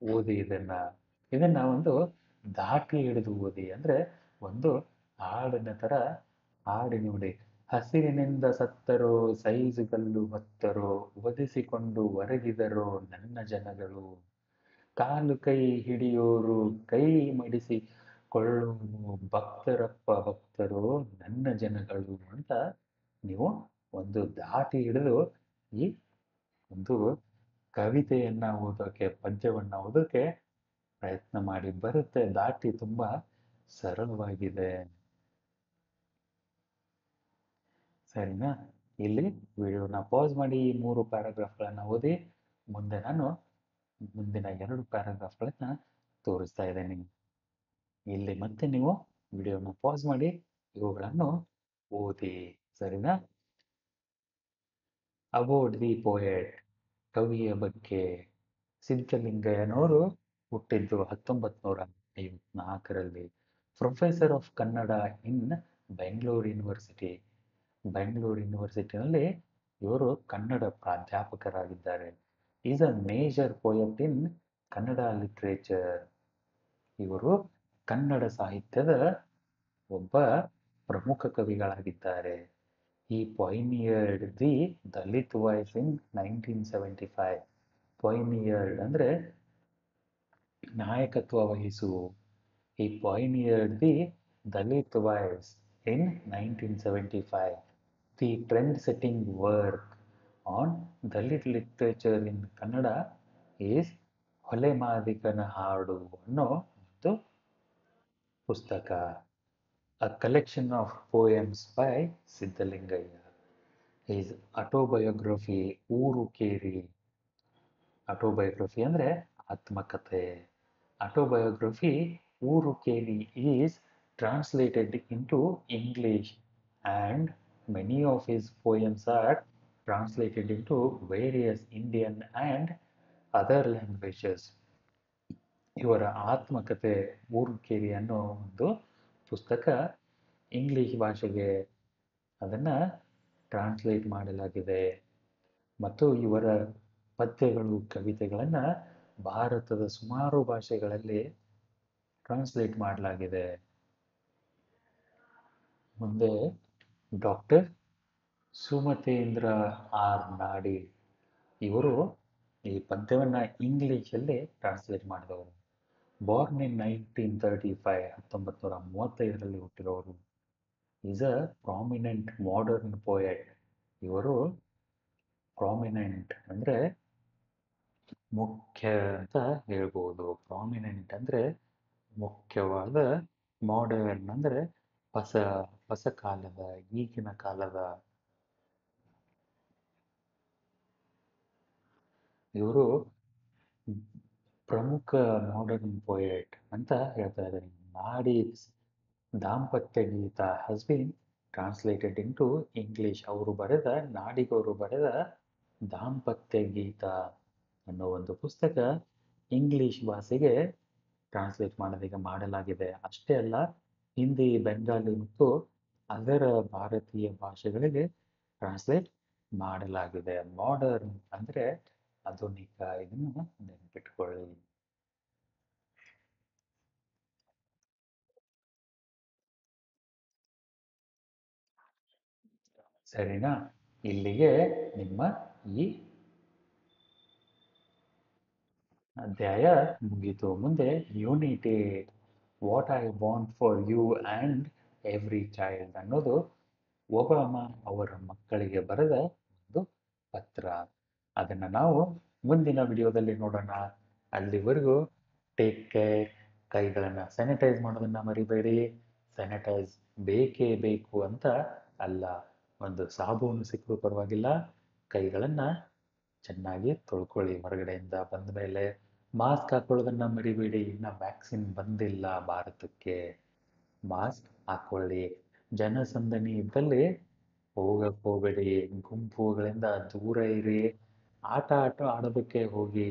ಓದಿ ಇದನ್ನ ಒಂದು ದಾಖಲೆ ಹಿಡಿದು ಓದಿ. ಅಂದ್ರೆ ಒಂದು ಹಾಡಿನ ತರ ಹಾಡಿ ನೋಡಿ. ಹಸಿರಿನಿಂದ ಸತ್ತರೋ ಸೈಜುಗಲ್ಲು ಹೊತ್ತರೋ ಒದಿಸಿಕೊಂಡು ಒರಗಿದರೋ ನನ್ನ ಜನಗಳು, ಕಾಲು ಕೈ ಹಿಡಿಯೋರು ಕೈ ಮಡಿಸಿ ಕೊಳ್ಳೋರು ಭಕ್ತರಪ್ಪ ಭಕ್ತರು ನನ್ನ ಜನಗಳು ಅಂತ ನೀವು ಒಂದು ದಾಟಿ ಹಿಡಿದು ಈ ಒಂದು ಕವಿತೆಯನ್ನ ಓದೋಕೆ, ಪದ್ಯವನ್ನ ಓದೋಕೆ ಪ್ರಯತ್ನ ಮಾಡಿ. ಬರುತ್ತೆ, ದಾಟಿ ತುಂಬಾ ಸರಳವಾಗಿದೆ. ಸರಿನಾ? ಇಲ್ಲಿ ವಿಡಿಯೋನ ಪಾಸ್ ಮಾಡಿ ಈ 3 ಪ್ಯಾರಾಗ್ರಾಫ್ಗಳನ್ನ ಓದಿ. ಮುಂದೆ ನಾನು ಮುಂದಿನ 2 ಪ್ಯಾರಾಗ್ರಾಫ್ಗಳನ್ನ ತೋರಿಸ್ತಾ ಇದ್ದೇನೆ. ಇಲ್ಲಿ ಮತ್ತೆ ನೀವು ವಿಡಿಯೋನ ಪಾಸ್ ಮಾಡಿ ಇವುಗಳನ್ನು ಓದಿ. ಸರಿನಾ? ಅಬೌಟ್ ದಿ ಪೋಯೆಟ್, ಕವಿಯ ಬಗ್ಗೆ. ಸಿದ್ಧಲಿಂಗಯ್ಯನವರು ಹುಟ್ಟಿದ್ದು 1954ರಲ್ಲಿ. Professor of Kannada in Bengaluru university. Bengaluru ಯೂನಿವರ್ಸಿಟಿನಲ್ಲಿ ಇವರು ಕನ್ನಡ ಪ್ರಾಧ್ಯಾಪಕರಾಗಿದ್ದಾರೆ. Is a major poet in Kannada literature. ಇವರು ಕನ್ನಡ ಸಾಹಿತ್ಯದ ಒಬ್ಬ ಪ್ರಮುಖ ಕವಿಗಳಾಗಿದ್ದಾರೆ. He pioneered the Dalit voice in 1975. Pioneered ಅಂದ್ರೆ ನಾಯಕತ್ವ ವಹಿಸು. He pioneered the Dalit voice in 1975. The trend setting work on Dalit literature in Kannada is Hole Madigana Hadu ಅನ್ನೋ ಒಂದು ಪುಸ್ತಕ. A collection of poems by Siddalingaiah. His autobiography ಊರು ಕೇರಿ. ಆಟೋಬಯೋಗ್ರಫಿ ಅಂದ್ರೆ ಆತ್ಮಕಥೆ. ಆಟೋಬಯೋಗ್ರಫಿ ಊರು ಕೇರಿ is translated into English and many of his poems are translated into various Indian and other languages. ಇವರ ಆತ್ಮಕಥೆ ಊರು ಕೇರಿ ಅನ್ನೋ ಒಂದು ಪುಸ್ತಕ ಇಂಗ್ಲಿಷ್ ಭಾಷೆಗೆ ಅದನ್ನ ಟ್ರಾನ್ಸ್ಲೇಟ್ ಮಾಡಲಾಗಿದೆ ಮತ್ತು ಇವರ ಪದ್ಯಗಳು, ಕವಿತೆಗಳನ್ನ ಭಾರತದ ಸುಮಾರು ಭಾಷೆಗಳಲ್ಲಿ ಟ್ರಾನ್ಸ್ಲೇಟ್ ಮಾಡಲಾಗಿದೆ. ಮುಂದೆ ಡಾಕ್ಟರ್ ಸುಮತೇಂದ್ರ ಆರ್ ನಾಡಿ, ಇವರು ಈ ಪದ್ಯವನ್ನ ಇಂಗ್ಲಿಷಲ್ಲಿ ಟ್ರಾನ್ಸ್ಲೇಟ್ ಮಾಡಿದವರು. ಬಾರ್ನ್ ಇನ್ 1935, 1935ರಲ್ಲಿ ಹುಟ್ಟಿದವರು. Is a prominent modern poet. ಇವರು ಪ್ರಾಮಿನೆಂಟ್ ಅಂದ್ರೆ ಮುಖ್ಯ ಅಂತ ಹೇಳ್ಬೋದು. ಪ್ರಾಮಿನೆಂಟ್ ಅಂದ್ರೆ ಮುಖ್ಯವಾದ, ಮಾಡರ್ನ್ ಅಂದ್ರೆ ಹೊಸ ಕಾಲದ, ಈಗಿನ ಕಾಲದ. ಇವರು ಪ್ರಮುಖ ಮಾಡರ್ನ್ ಪೋಯೆಟ್ ಅಂತ ಹೇಳ್ತಾ ಇದ್ದಾರೆ. Nadi Dampatya Geeta has been translated into English. ಅವರು ಬರೆದ, ನಾಡಿಗವರು ಬರೆದ ದಾಂಪತ್ಯ ಗೀತ ಅನ್ನೋ ಒಂದು ಪುಸ್ತಕ ಇಂಗ್ಲಿಷ್ ಭಾಷೆಗೆ ಟ್ರಾನ್ಸ್ಲೇಟ್ ಮಾಡಲಾಗಿದೆ. ಅಷ್ಟೇ ಅಲ್ಲ, ಹಿಂದಿ, ಬೆಂಗಾಲಿ ಮತ್ತು ಅದರ ಭಾರತೀಯ ಭಾಷೆಗಳಿಗೆ ಟ್ರಾನ್ಸ್ಲೇಟ್ ಮಾಡಲಾಗಿದೆ. ಮಾಡರ್ನ್ ಅಂದ್ರೆ ಆಧುನಿಕ. ಇದನ್ನು ನೆನಪಿಟ್ಕೊಳ್ಳಿ. ಸರಿನಾ? ಇಲ್ಲಿಗೆ ನಿಮ್ಮ ಈ ಅಧ್ಯಾಯ ಮುಗೀತು. ಮುಂದೆ unit 8, what I want for you and every child ಅನ್ನೋದು ಒಬಾಮ ಅವರ ಮಕ್ಕಳಿಗೆ ಬರೆದ ಒಂದು ಪತ್ರ. ಅದನ್ನು ನಾವು ಮುಂದಿನ ವಿಡಿಯೋದಲ್ಲಿ ನೋಡೋಣ. ಅಲ್ಲಿವರೆಗೂ ಟೇಕ್ ಕೇರ್. ಕೈಗಳನ್ನು ಸ್ಯಾನಿಟೈಸ್ ಮಾಡೋದನ್ನ ಮರಿಬೇಡಿ. ಸ್ಯಾನಿಟೈಸ್ ಬೇಕೇ ಬೇಕು ಅಂತ ಅಲ್ಲ, ಒಂದು ಸಾಬೂನು ಸಿಕ್ಕರೂ ಪರವಾಗಿಲ್ಲ, ಕೈಗಳನ್ನು ಚೆನ್ನಾಗಿ ತೊಳ್ಕೊಳ್ಳಿ. ಹೊರಗಡೆಯಿಂದ ಬಂದ ಮೇಲೆ ಮಾಸ್ಕ್ ಹಾಕೊಳ್ಳೋದನ್ನ ಮರಿಬೇಡಿ, ಇನ್ನು ವ್ಯಾಕ್ಸಿನ್ ಬಂದಿಲ್ಲ ಭಾರತಕ್ಕೆ. ಮಾಸ್ಕ್ ಹಾಕೊಳ್ಳಿ. ಜನಸಂದಣಿ ಇದ್ದಲ್ಲಿ ಹೋಗಕ್ಕೆ ಹೋಗಬೇಡಿ. ಗುಂಪುಗಳಿಂದ ದೂರ ಇರಿ. ಆಟ ಆಡೋದಕ್ಕೆ ಹೋಗಿ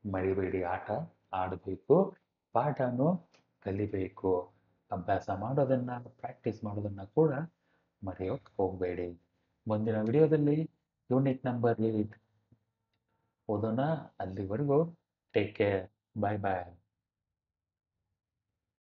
ಮರಿಬೇಡಿ. ಆಟ ಆಡಬೇಕು, ಪಾಠನೂ ಕಲಿಬೇಕು. ಅಭ್ಯಾಸ ಮಾಡೋದನ್ನು ಪ್ರಾಕ್ಟೀಸ್ ಮಾಡೋದನ್ನು ಕೂಡ ಮರೆಯೋಕ್ಕೆ ಹೋಗಬೇಡಿ. ಮುಂದಿನ ವಿಡಿಯೋದಲ್ಲಿ ಯೂನಿಟ್ ನಂಬರ್ 8 ಓದೋಣ. ಅಲ್ಲಿವರೆಗೂ ಟೇಕ್ ಕೇರ್. ಬಾಯ್ ಬಾಯ್.